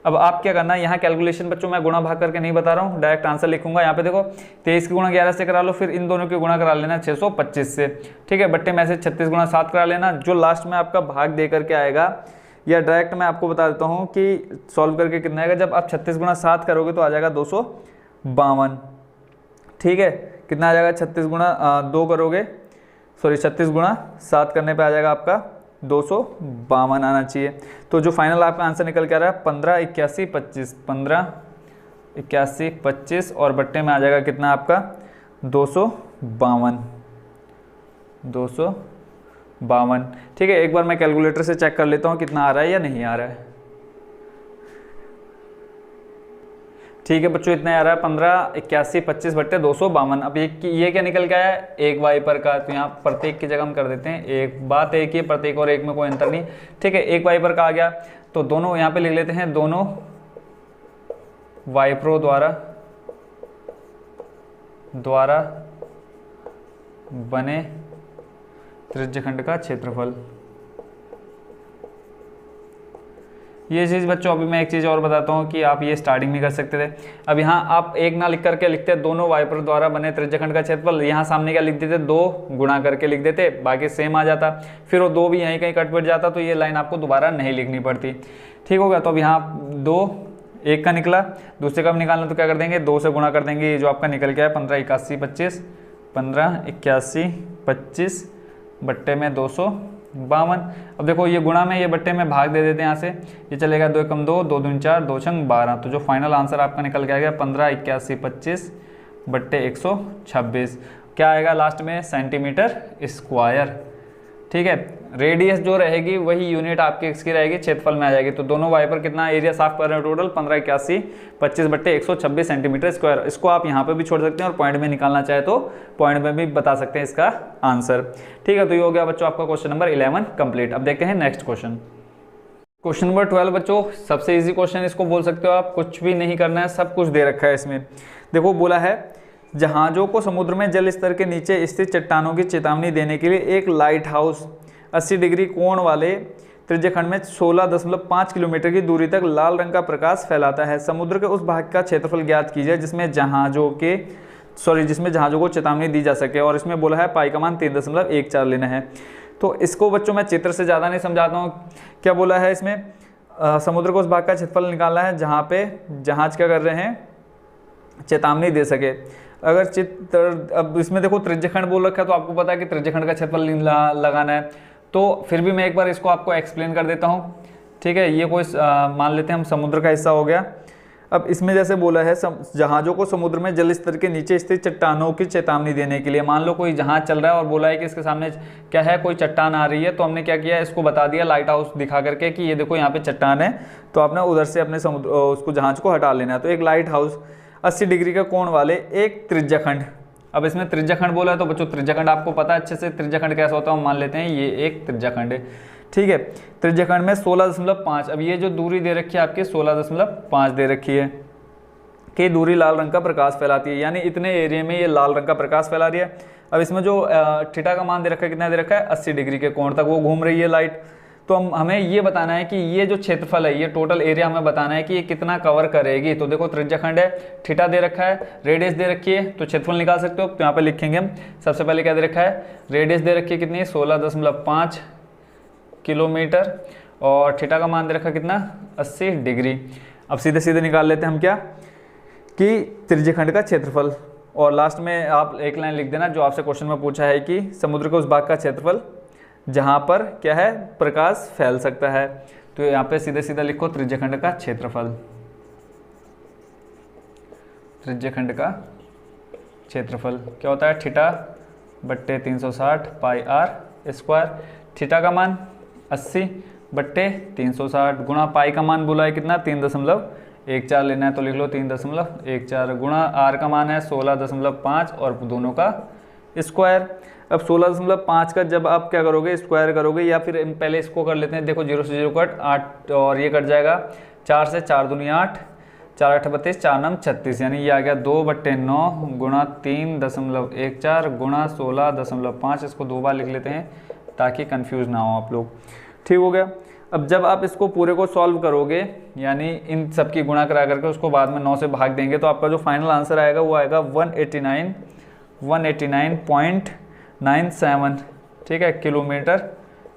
अब आप क्या करना, यहाँ कैलकुलेशन बच्चों मैं गुणा भाग करके नहीं बता रहा हूँ, डायरेक्ट आंसर लिखूंगा। यहाँ पे देखो 23 की गुणा 11 से करा लो, फिर इन दोनों की गुणा करा लेना 625 से, ठीक है। बट्टे में से 36 गुणा 7 करा लेना। जो लास्ट में आपका भाग दे करके आएगा, या डायरेक्ट मैं आपको बता देता हूँ कि सॉल्व करके कितना आएगा। जब आप 36 गुणा 7 करोगे तो आ जाएगा 252, ठीक है। कितना आ जाएगा, 36 गुणा 2 करोगे, सॉरी 36 गुणा 7 करने पे आ जाएगा आपका 252 आना चाहिए। तो जो फाइनल आपका आंसर निकल के आ रहा है 15 81 25, 15 81 25 और बट्टे में आ जाएगा कितना आपका 252, 252, ठीक है। एक बार मैं कैलकुलेटर से चेक कर लेता हूँ कितना आ रहा है या नहीं आ रहा है। ठीक है बच्चों, इतना आ रहा है 15 81 25 बट्टे 252। अब ये क्या निकल के आया है, एक वाइपर का। तो यहाँ प्रत्येक की जगह हम कर देते हैं एक, बात एक ही, प्रत्येक और एक में कोई अंतर नहीं, ठीक है। एक वाइपर का आ गया, तो दोनों यहाँ पे लिख लेते हैं, दोनों वाइपरों द्वारा बने त्रिज्यखंड का क्षेत्रफल। ये चीज़ बच्चों अभी मैं एक चीज़ और बताता हूँ कि आप ये स्टार्टिंग में कर सकते थे। अब यहाँ आप एक ना लिख करके लिखते दोनों वाइपर द्वारा बने त्रिज्यखंड का क्षेत्रफल, यहाँ सामने क्या लिख देते, 2 गुणा करके लिख देते, बाकी सेम आ जाता, फिर वो 2 भी यहीं कहीं कट पट जाता, तो ये लाइन आपको दोबारा नहीं लिखनी पड़ती, ठीक होगा। तो अब यहाँ 2 एक का निकला, दूसरे का भी निकालना, तो क्या कर देंगे, 2 से गुणा कर देंगे। ये जो आपका निकल गया है 15 81 25, 15 81 25 बट्टे में 252। अब देखो ये गुणा में, ये बट्टे में भाग दे देते हैं यहाँ से, ये चलेगा 2 एकम 2, 2 दूनी 4, 2 छंग 12। तो जो फाइनल आंसर आपका निकल के आ गया 15 81 25 बट्टे 126, क्या आएगा लास्ट में, सेंटीमीटर स्क्वायर, ठीक है। रेडियस जो रहेगी वही यूनिट आपकी इसकी रहेगी, क्षेत्रफल में आ जाएगी। तो दोनों वाइपर कितना एरिया साफ कर रहे हैं टोटल, 15 81 25 बट्टे 126 सेंटीमीटर स्क्वायर। इसको आप यहाँ पे भी छोड़ सकते हैं और पॉइंट में निकालना चाहे तो पॉइंट में भी बता सकते हैं इसका आंसर, ठीक है। तो ये हो गया बच्चों आपका क्वेश्चन नंबर 11 कंप्लीट। अब देखते हैं नेक्स्ट क्वेश्चन, क्वेश्चन नंबर 12 बच्चों, सबसे ईजी क्वेश्चन इसको बोल सकते हो आप, कुछ भी नहीं करना है, सब कुछ दे रखा है इसमें। देखो बोला है, जहाजों को समुद्र में जल स्तर के नीचे स्थित चट्टानों की चेतावनी देने के लिए एक लाइट हाउस 80 डिग्री कोण वाले त्रिज्यखंड में 16.5 किलोमीटर की दूरी तक लाल रंग का प्रकाश फैलाता है। समुद्र के उस भाग का क्षेत्रफल ज्ञात कीजिए जिसमें जहाजों को चेतावनी दी जा सके। और इसमें बोला है पाई का मान 3.14 लेना है। तो इसको बच्चों मैं चित्र से ज़्यादा नहीं समझाता हूँ। क्या बोला है इसमें, समुद्र को उस भाग का क्षेत्रफल निकालना है जहाँ पे जहाज क्या कर रहे हैं, चेतावनी दे सके। अगर चित्र, अब इसमें देखो त्रिज्यखंड बोल रखा है, तो आपको पता है कि त्रिज्यखंड का क्षेत्रफल लगाना है। तो फिर भी मैं एक बार इसको आपको एक्सप्लेन कर देता हूँ, ठीक है। ये कोई मान लेते हैं हम समुद्र का हिस्सा हो गया। अब इसमें जैसे बोला है, जहाज़ों को समुद्र में जल स्तर के नीचे स्थित चट्टानों की चेतावनी देने के लिए, मान लो कोई जहाज चल रहा है और बोला है कि इसके सामने क्या है, कोई चट्टान आ रही है, तो हमने क्या किया, इसको बता दिया लाइट हाउस दिखा करके कि ये देखो यहाँ पे चट्टान है, तो आपने उधर से अपने समुद्र उसको जहाज को हटा लेना है। तो एक लाइट हाउस 80 डिग्री का कोण वाले एक त्रिज्यखंड, अब इसमें त्रिज्यखंड बोला है तो बच्चों त्रिज्यखंड आपको पता है अच्छे से, त्रिज्यखंड कैसा होता है, हम मान लेते हैं ये एक त्रिज्यखंड है, ठीक है। त्रिज्यखंड में 16.5, अब ये जो दूरी दे रखी है आपकी 16.5 दे रखी है कि दूरी लाल रंग का प्रकाश फैलाती है, यानी इतने एरिया में ये लाल रंग का प्रकाश फैला रही है। अब इसमें जो थीटा का मान दे रखा है, कितना दे रखा है, 80 डिग्री के कोण तक वो घूम रही है लाइट। तो हमें ये बताना है कि ये जो क्षेत्रफल है, ये टोटल एरिया हमें बताना है कि ये कितना कवर करेगी। तो देखो त्रिज्यखंड है, थीटा दे रखा है, रेडियस दे रखी है, तो क्षेत्रफल निकाल सकते हो। तो यहाँ पे लिखेंगे हम, सबसे पहले क्या दे रखा है, रेडियस दे रखी है कितनी, 16.5 किलोमीटर, और थीटा का मान दे रखा कितना, 80 डिग्री। अब सीधे सीधे निकाल लेते हैं हम क्या, कि त्रिज्यखंड का क्षेत्रफल। और लास्ट में आप एक लाइन लिख देना जो आपसे क्वेश्चन में पूछा है कि समुद्र के उस भाग का क्षेत्रफल जहाँ पर क्या है, प्रकाश फैल सकता है। तो यहाँ पे सीधे सीधा लिखो त्रिज्यखंड का क्षेत्रफल, त्रिज्यखंड का क्षेत्रफल क्या होता है, थीटा बट्टे 360 पाई आर स्क्वायर। थीटा का मान 80 बट्टे 360 गुणा पाई का मान बोला है कितना 3.14 लेना है तो लिख लो 3.14 गुणा आर का मान है 16.5 और दोनों का स्क्वायर। अब 16.5 का जब आप क्या करोगे स्क्वायर करोगे या फिर पहले इसको कर लेते हैं, देखो 0 से 0 कट 8 और ये कट जाएगा 4 से 4 दूनी 8, 4 8 32, 4 9 36, यानी ये आ गया 2/9 गुणा 3.14 गुणा 16.5। इसको 2 बार लिख लेते हैं ताकि कंफ्यूज ना हो आप लोग। ठीक हो गया। अब जब आप इसको पूरे को सॉल्व करोगे यानी इन सब की गुणा करा करके उसको बाद में 9 से भाग देंगे तो आपका जो फाइनल आंसर आएगा वो आएगा 189.97, ठीक है, किलोमीटर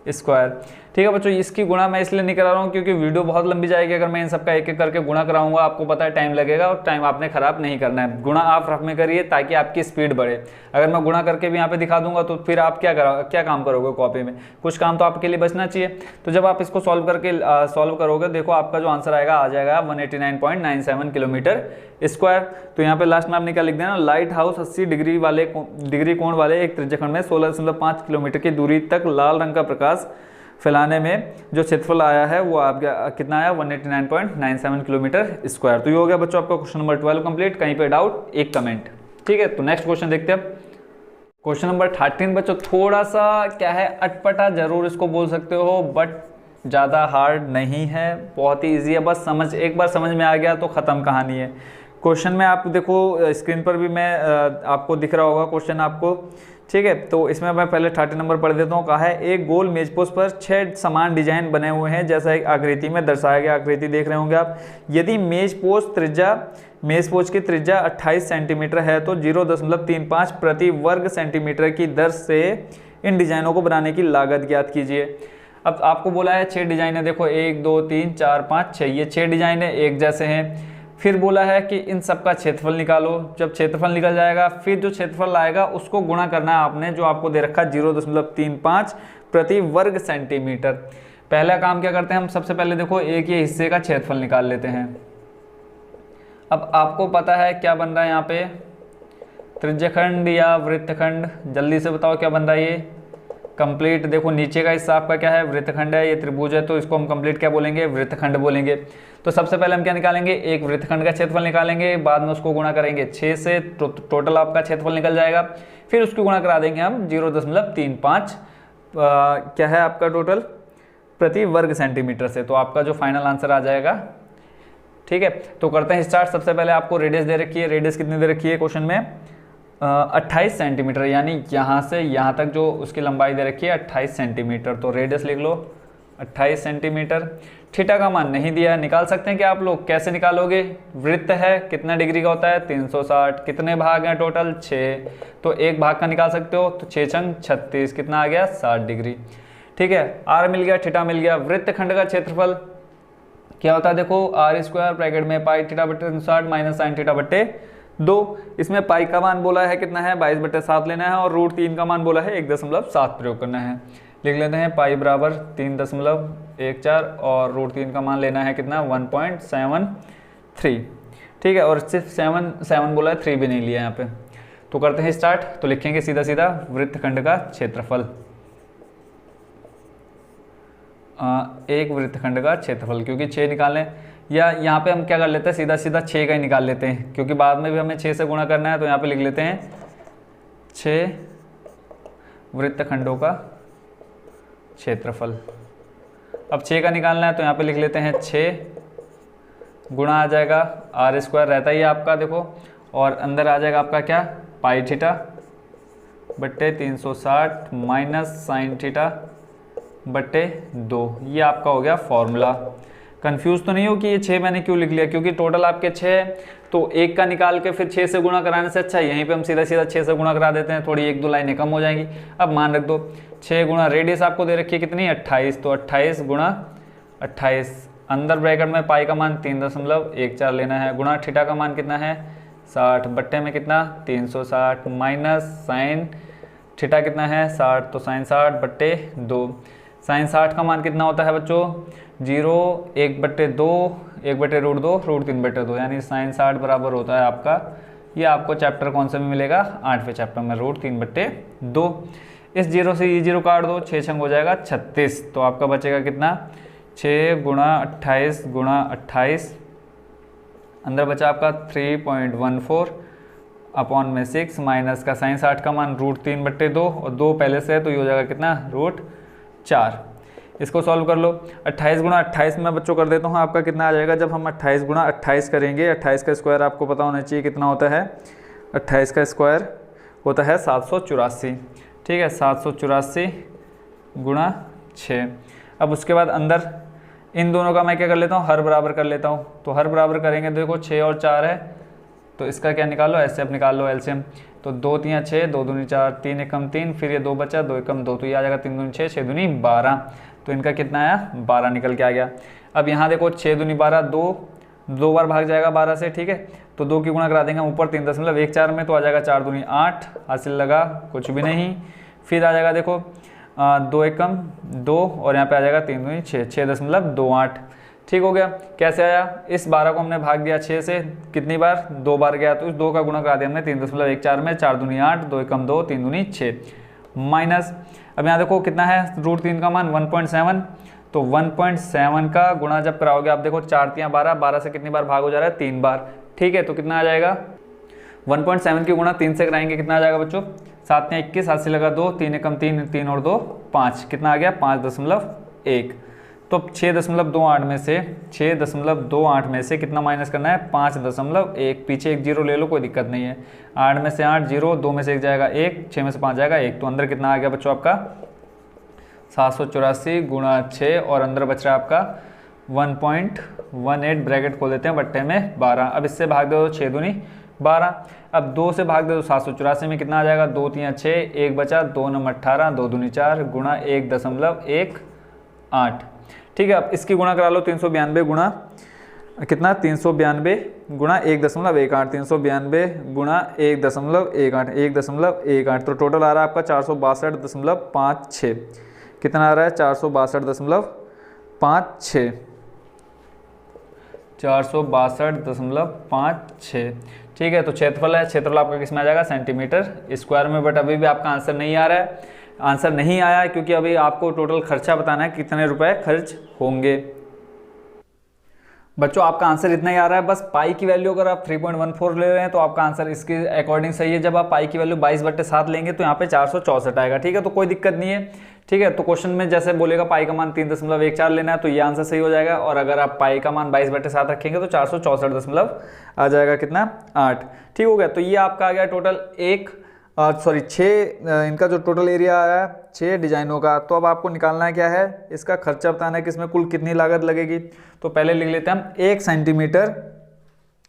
स्क्वायर। ठीक है बच्चों, इसकी गुणा मैं इसलिए नहीं करा रहा हूँ क्योंकि वीडियो बहुत लंबी जाएगी। अगर मैं इन सबका एक एक करके गुणा कराऊंगा आपको पता है टाइम लगेगा और टाइम आपने खराब नहीं करना है। गुणा आप रफ में करिए ताकि आपकी स्पीड बढ़े। अगर मैं गुणा करके भी यहाँ पे दिखा दूंगा तो फिर आप क्या काम करोगे कॉपी में, कुछ काम तो आपके लिए बचना चाहिए। तो जब आप इसको सॉल्व करोगे देखो आपका जो आंसर आएगा आ जाएगा 189.97 किलोमीटर स्क्वायर। तो यहाँ पे लास्ट में आपने क्या लिख देना, लाइट हाउस 80 डिग्री कोण वाले एक त्रिज्यखंड में 16.5 किलोमीटर की दूरी तक लाल रंग का प्रकाश फैलाने में जो क्षेत्रफल आया है वो आपका कितना आया 189.97 किलोमीटर स्क्वायर। तो ये हो गया बच्चों आपका क्वेश्चन नंबर 12 कंप्लीट। कहीं पे डाउट एक कमेंट। ठीक है, तो नेक्स्ट क्वेश्चन देखते हैं अब। क्वेश्चन नंबर 13 बच्चों थोड़ा सा क्या है अटपटा जरूर इसको बोल सकते हो बट ज़्यादा हार्ड नहीं है, बहुत ही ईजी है। बस एक बार समझ में आ गया तो ख़त्म कहानी है। क्वेश्चन में आप देखो स्क्रीन पर भी मैं आपको दिख रहा होगा क्वेश्चन आपको, ठीक है। तो इसमें मैं पहले 13 नंबर पढ़ देता हूँ। कहा है एक गोल मेजपोस्ट पर 6 समान डिजाइन बने हुए हैं जैसा एक आकृति में दर्शाया गया। आकृति देख रहे होंगे आप। यदि मेजपोस्ट की त्रिज्या 28 सेंटीमीटर है तो 0.35 प्रति वर्ग सेंटीमीटर की दर से इन डिजाइनों को बनाने की लागत ज्ञात कीजिए। अब आपको बोला है 6 डिजाइन है, देखो 1 2 3 4 5 6, ये 6 डिजाइन है एक जैसे हैं। फिर बोला है कि इन सब का क्षेत्रफल निकालो। जब क्षेत्रफल निकल जाएगा फिर जो क्षेत्रफल आएगा उसको गुणा करना है आपने, जो आपको दे रखा 0.35 प्रति वर्ग सेंटीमीटर। पहला काम क्या करते हैं हम, सबसे पहले देखो एक ये हिस्से का क्षेत्रफल निकाल लेते हैं। अब आपको पता है क्या बन रहा है यहाँ पे, त्रिज्यखंड या वृत्तखंड, जल्दी से बताओ क्या बन रहा है ये कंप्लीट। देखो नीचे का हिस्सा आपका क्या है वृत्तखंड है, ये त्रिभुज है तो इसको हम कंप्लीट क्या बोलेंगे वृत्तखंड बोलेंगे। तो सबसे पहले हम क्या निकालेंगे, एक वृत्तखंड का क्षेत्रफल निकालेंगे, बाद में उसको गुणा करेंगे 6 से, तो टोटल आपका क्षेत्रफल निकल जाएगा। फिर उसको गुणा करा देंगे हम 0.35 क्या है आपका टोटल प्रति वर्ग सेंटीमीटर से, तो आपका जो फाइनल आंसर आ जाएगा। ठीक है, तो करते हैं स्टार्ट। सबसे पहले आपको रेडियस दे रखी है, रेडियस कितनी दे रखी है क्वेश्चन में 28 सेंटीमीटर, यानी यहाँ से यहाँ तक जो उसकी लंबाई दे रखी है 28 सेंटीमीटर। तो रेडियस लिख लो 28 सेंटीमीटर। थीटा का मान नहीं दिया है, निकाल सकते हैं कि आप लोग कैसे निकालोगे, वृत्त है कितना डिग्री का होता है 360, कितने भाग हैं टोटल 6, तो एक भाग का निकाल सकते हो, तो 6 छंग 36, कितना आ गया 60 डिग्री। ठीक है, आर मिल गया, थीटा मिल गया। वृत्तखंड का क्षेत्रफल क्या होता है, देखो आर स्क्वायर ब्रैकेट में पाई थीटा बटे 360 माइनस साइन थीटा बटे 2। इसमें पाई का मान बोला है कितना है 22/7 लेना है और √3 का मान बोला है 1.7 प्रयोग करना है। लिख लेते हैं पाई बराबर 3.14 और √3 का मान लेना है कितना 1.73। ठीक है, और सिर्फ 7 बोला है, 3 भी नहीं लिया यहाँ पे। तो करते हैं स्टार्ट। तो लिखेंगे सीधा सीधा वृत्तखंड का क्षेत्रफल, एक वृत्तखंड का क्षेत्रफल, क्योंकि 6 निकालें, या यहाँ पे हम क्या कर लेते हैं सीधा सीधा 6 का ही निकाल लेते हैं, क्योंकि बाद में भी हमें 6 से गुणा करना है। तो यहाँ पे लिख लेते हैं 6 वृत्तखंडों का क्षेत्रफल। अब 6 का निकालना है तो यहाँ पे लिख लेते हैं 6 गुणा आ जाएगा आर स्क्वायर रहता ही है आपका, देखो, और अंदर आ जाएगा आपका क्या पाई थीटा बट्टे 360 माइनस साइन थीटा बट्टे 2। ये आपका हो गया फॉर्मूला। कंफ्यूज तो नहीं हो कि ये 6 मैंने क्यों लिख लिया, क्योंकि टोटल आपके 6 है, तो एक का निकाल के फिर 6 से गुणा कराने से अच्छा यहीं पे हम सीधा सीधा 6 से गुणा करा देते हैं, थोड़ी 1-2 लाइनें कम हो जाएंगी। अब मान रख दो 6 गुणा रेडियस आपको दे रखी है कितनी 28, तो 28 गुणा 28, अंदर ब्रैकेट में पाई का मान 3.14 लेना है, गुणा थीटा का मान कितना है 60 बट्टे में कितना 360 माइनस साइन थीटा कितना है 60, तो साइन 60 बट्टे 2। साइन 60 का मान कितना होता है बच्चों 0, 1/2, 1/√2, √3/2, यानी साइन 60 बराबर होता है आपका ये आपको चैप्टर कौन सा में मिलेगा, 8वें चैप्टर में, √3/2। इस 0 से ये 0 काट दो, 6 छंग हो जाएगा 36। तो आपका बचेगा कितना, 6 × 28 × 28, अंदर बचा आपका 3.14 अपॉन में 6 माइनस का साइन 60 का मान √3/2 और 2 पहले से है तो ये हो जाएगा कितना, √4। इसको सॉल्व कर लो। 28 × 28 में बच्चों कर देता हूँ, आपका कितना आ जाएगा जब हम 28 × 28 करेंगे। 28 का स्क्वायर आपको पता होना चाहिए कितना होता है, 28 का स्क्वायर होता है 784। ठीक है, 784 × 6। अब उसके बाद अंदर इन दोनों का मैं क्या कर लेता हूँ, हर बराबर कर लेता हूँ। तो हर बराबर करेंगे, देखो 6 और 4 है तो इसका क्या निकाल लो, ऐसे आप निकाल लो एलसीएम। तो 2 × 3 = 6, 2 दूनी 4, 3 एकम 3, फिर ये 2 बचा, 2 एकम 2, तो ये आ जाएगा 3 दूनी 6, 6 दूनी 12। तो इनका कितना आया, 12 निकल के आ गया। अब यहाँ देखो 6 दूनी 12, 2 बार भाग जाएगा 12 से। ठीक है, तो 2 की गुणा करा देंगे ऊपर 3.14 में, तो आ जाएगा 4 दूनी 8, हासिल लगा कुछ भी नहीं। फिर आ जाएगा देखो 2 एकम 2 और यहाँ पे आ जाएगा 3 दूनी 6, 6.28। ठीक हो गया। कैसे आया, इस 12 को हमने भाग दिया 6 से, कितनी बार, 2 बार गया, तो इस 2 का गुणा करा दिया हमने 3.14 में, 4 दूनी 8, 2 एकम 2, 3 दूनी 6 माइनस। अब यहाँ देखो कितना है, √3 का मान 1.7, तो 1.7 का गुणा जब कराओगे आप देखो 4 × 12, 12 से कितनी बार भाग हो जा रहा है, 3 बार। ठीक है, तो कितना आ जाएगा, 1.7 की गुणा 3 से कराएंगे, कितना आ जाएगा बच्चों, 7 × 21, हाथ से लगा 2, 3 एकम 3, 3 और 2 5, कितना आ गया 5.1। तो 6.28 में से 6.28 में से कितना माइनस करना है, 5.1, पीछे एक 0 ले लो, कोई दिक्कत नहीं है। 8 में से 8 0, 2 में से 1 जाएगा 1, 6 में से 5 जाएगा 1, तो अंदर कितना आ गया बच्चों आपका 784 × 6 और अंदर बच रहा है आपका 1.18, ब्रैकेट खोल देते हैं, बट्टे में 12। अब इससे भाग दे दो 6 दूनी 12, अब 2 से भाग दे दो 784 में, कितना आ जाएगा 2 × 3 = 6, 1 बचा, 2 × 9 = 18, 2 दूनी 4 गुणा 1.18। ठीक है, अब इसकी गुणा करा लो 392 गुणा कितना, 392 गुणा 1.18, 392 गुणा 1.18, 1.18, तो टोटल आ रहा है आपका 462.56। कितना आ रहा है, 462.56, 462.56। ठीक है, तो क्षेत्रफल है, क्षेत्रफल आपका किस में आ जाएगा, सेंटीमीटर स्क्वायर में। बट अभी भी आपका आंसर नहीं आ रहा है, आंसर नहीं आया है क्योंकि अभी आपको टोटल खर्चा बताना है कितने रुपए खर्च होंगे। बच्चों आपका आंसर इतना ही आ रहा है, बस पाई की वैल्यू अगर आप 3.14 ले रहे हैं तो आपका आंसर इसके अकॉर्डिंग सही है। जब आप पाई की वैल्यू 22/7 लेंगे तो यहाँ पे 464 आएगा। ठीक है, तो कोई दिक्कत नहीं है। ठीक है, तो क्वेश्चन में जैसे बोलेगा पाई का मान 3.14 लेना है तो ये आंसर सही हो जाएगा, और अगर आप पाई का मान 22/7 रखेंगे तो 464 आ जाएगा कितना, 8। ठीक हो गया, तो ये आपका आ गया टोटल 6 इनका जो टोटल एरिया आया 6 डिजाइनों का। तो अब आपको निकालना है क्या है, इसका खर्चा बताना है कि इसमें कुल कितनी लागत लगेगी। तो पहले लिख लेते हैं हम 1 सेंटीमीटर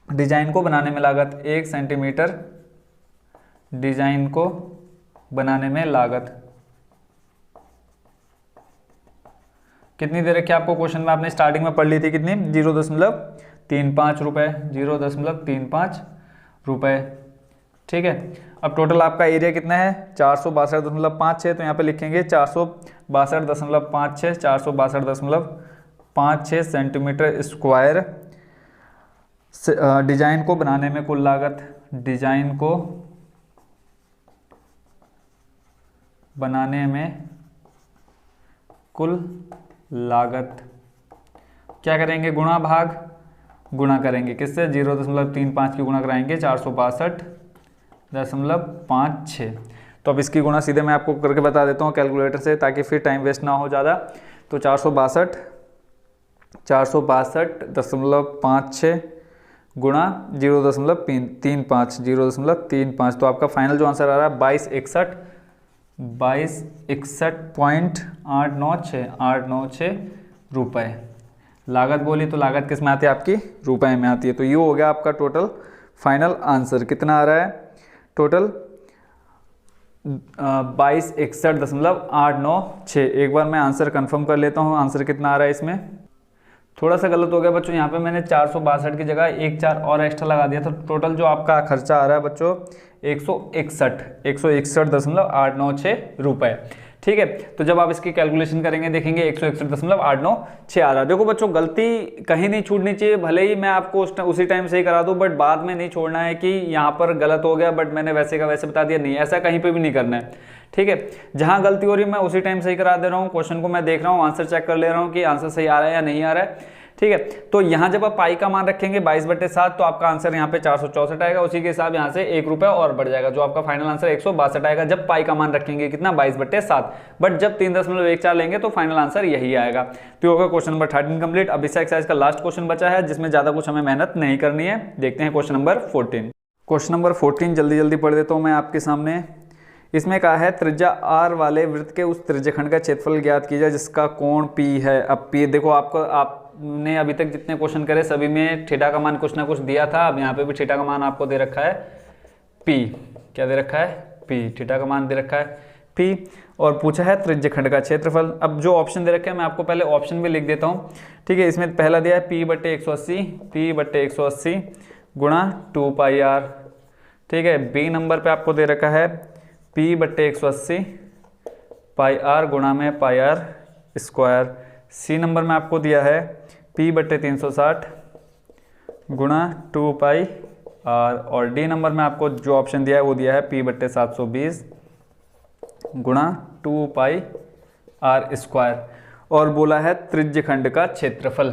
डिजाइन को बनाने में लागत, 1 सेंटीमीटर डिजाइन को बनाने में लागत कितनी दे रखी है आपको क्वेश्चन में, आपने स्टार्टिंग में पढ़ ली थी कितनी, 0.35 रुपए, 0.35 रुपए। ठीक है, अब टोटल आपका एरिया कितना है, 462.56, तो यहाँ पे लिखेंगे 462.56, 462.56 सेंटीमीटर स्क्वायर डिजाइन को बनाने में कुल लागत, डिजाइन को बनाने में कुल लागत क्या करेंगे, गुणा भाग, गुणा करेंगे किससे, 0.35 की गुणा कराएंगे 462.56। तो अब इसकी गुणा सीधे मैं आपको करके बता देता हूँ कैलकुलेटर से, ताकि फिर टाइम वेस्ट ना हो ज़्यादा। तो 462.56 गुणा 0.35, तो आपका फाइनल जो आंसर आ रहा है 2261.896 रुपए। लागत बोली तो लागत किस में आती है आपकी, रुपए में आती है। तो ये हो गया आपका टोटल फाइनल आंसर, कितना आ रहा है टोटल 2261.896। एक बार मैं आंसर कंफर्म कर लेता हूँ, आंसर कितना आ रहा है। इसमें थोड़ा सा गलत हो गया बच्चों, यहाँ पे मैंने 462 की जगह 1 4 और एक्स्ट्रा लगा दिया, तो टोटल जो आपका खर्चा आ रहा है बच्चों 161.896 रुपए। ठीक है। तो जब आप इसकी कैलकुलेशन करेंगे देखेंगे 161.896 आ रहा है। देखो बच्चों गलती कहीं नहीं छूटनी चाहिए, भले ही मैं आपको उसी टाइम सही करा दूं, बट बाद में नहीं छोड़ना है कि यहाँ पर गलत हो गया बट मैंने वैसे का वैसे बता दिया, नहीं, ऐसा कहीं पे भी नहीं करना है। ठीक है, जहां गलती हो रही है मैं उसी टाइम सही करा दे रहा हूँ, क्वेश्चन को मैं देख रहा हूँ, आंसर चेक कर ले रहा हूँ कि आंसर सही आ रहा है या नहीं आ रहा है। ठीक है, तो यहाँ जब आप पाई का मान रखेंगे 22/7 तो आपका आंसर यहाँ पे 464 आएगा, उसी के हिसाब यहाँ से 1 रुपया और बढ़ जाएगा, जो आपका फाइनल आंसर 162 आएगा जब पाई का मान रखेंगे कितना 22/7। बट जब 3.14 लेंगे तो फाइनल आंसर यही आएगा। तो होगा क्वेश्चन नंबर 13 कंप्लीट। अब इस एक्सरसाइज का लास्ट क्वेश्चन बचा है जिसमें ज्यादा कुछ हमें मेहनत नहीं करनी है। देखते हैं क्वेश्चन नंबर 14। क्वेश्चन नंबर 14 जल्दी जल्दी पढ़ देता हूँ मैं आपके सामने। इसमें कहा है त्रिज्या r वाले वृत्त के उस त्रिज्याखंड का क्षेत्रफल ज्ञात कीजिए जिसका कोण p है। अब p देखो आपने अभी तक जितने क्वेश्चन करे सभी में थीटा का मान कुछ ना कुछ दिया था। अब यहाँ पे भी थीटा का मान आपको दे रखा है p। क्या दे रखा है? p। थीटा का मान दे रखा है p और पूछा है त्रिज्याखंड का क्षेत्रफल। अब जो ऑप्शन दे रखे हैं मैं आपको पहले ऑप्शन भी लिख देता हूँ। ठीक है, इसमें पहला दिया है p/180 गुणा 2πr। ठीक है, बी नंबर पे आपको दे रखा है p/180 πr गुणा में πr स्क्वायर। सी नंबर में आपको दिया है p/360 गुणा 2πr और डी नंबर में आपको जो ऑप्शन दिया है वो दिया है p/720 गुणा 2πr स्क्वायर और बोला है त्रिज्यखंड का क्षेत्रफल।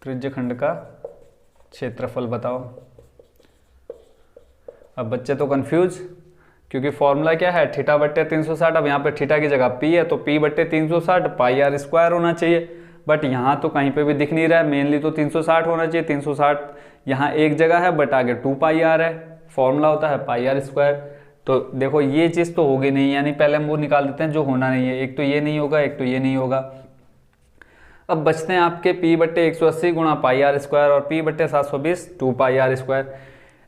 त्रिज्यखंड का क्षेत्रफल बताओ। अब बच्चे तो कंफ्यूज, क्योंकि फॉर्मूला क्या है θ/360। अब यहाँ पे थीटा की जगह p है तो p/360 πr स्क्वायर होना चाहिए, बट यहाँ तो कहीं पे भी दिख नहीं रहा है। मेनली तो 360 होना चाहिए, 360 यहाँ एक जगह है बट आगे 2πr है, फॉर्मूला होता है πr स्क्वायर। तो देखो ये चीज़ तो होगी नहीं, यानी पहले हम वो निकाल देते हैं जो होना नहीं है। एक तो ये नहीं होगा, एक तो ये नहीं होगा। अब बचते हैं आपके p/180 गुणा πr स्क्वायर और p/720 2πr स्क्वायर।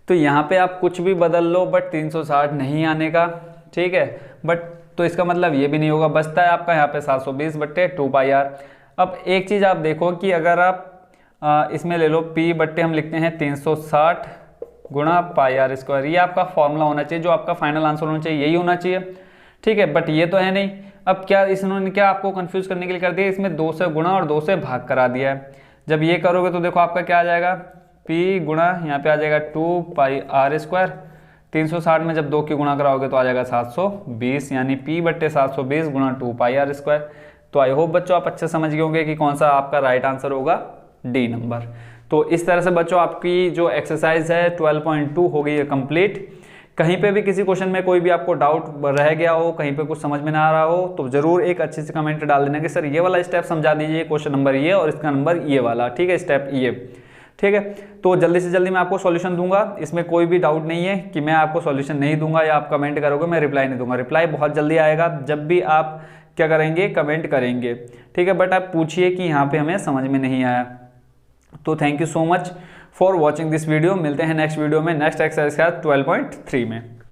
तो यहाँ पे आप कुछ भी बदल लो बट 360 नहीं आने का। ठीक है, बट तो इसका मतलब ये भी नहीं होगा। बचता है आपका यहाँ पे 720/2πr। अब एक चीज़ आप देखो कि अगर आप इसमें ले लो p/ हम लिखते हैं 360 गुणा πr स्क्वायर, ये आपका फॉर्मूला होना चाहिए, जो आपका फाइनल आंसर होना चाहिए यही होना चाहिए। ठीक है, बट ये तो है नहीं। अब क्या इन्होंने क्या आपको कंफ्यूज करने के लिए कर दिया, इसमें 2 से गुणा और 2 से भाग करा दिया है। जब ये करोगे तो देखो आपका क्या आ जाएगा, p गुणा यहाँ पे आ जाएगा 2πr स्क्वायर। 360 में जब 2 की गुणा कराओगे तो आ जाएगा 720, यानी p/720 गुणा 2πr स्क्वायर। तो आई होप बच्चों आप अच्छे समझ गए होंगे कि कौन सा आपका राइट आंसर होगा, डी नंबर। तो इस तरह से बच्चों आपकी जो एक्सरसाइज है 12.2 हो गई है कंप्लीट। कहीं पे भी किसी क्वेश्चन में कोई भी आपको डाउट रह गया हो, कहीं पे कुछ समझ में ना आ रहा हो, तो जरूर एक अच्छे से कमेंट डाल देना कि सर ये वाला स्टेप समझा दीजिए, क्वेश्चन नंबर ये और इसका नंबर ये वाला। ठीक है, स्टेप ये। ठीक है, तो जल्दी से जल्दी मैं आपको सॉल्यूशन दूंगा, इसमें कोई भी डाउट नहीं है कि मैं आपको सॉल्यूशन नहीं दूंगा या आप कमेंट करोगे मैं रिप्लाई नहीं दूंगा। रिप्लाई बहुत जल्दी आएगा जब भी आप क्या करेंगे, कमेंट करेंगे। ठीक है, बट आप पूछिए कि यहाँ पे हमें समझ में नहीं आया। तो thank you so much for watching this video. मिलते हैं नेक्स्ट वीडियो में, नेक्स्ट एक्सरसाइज 12.3 में।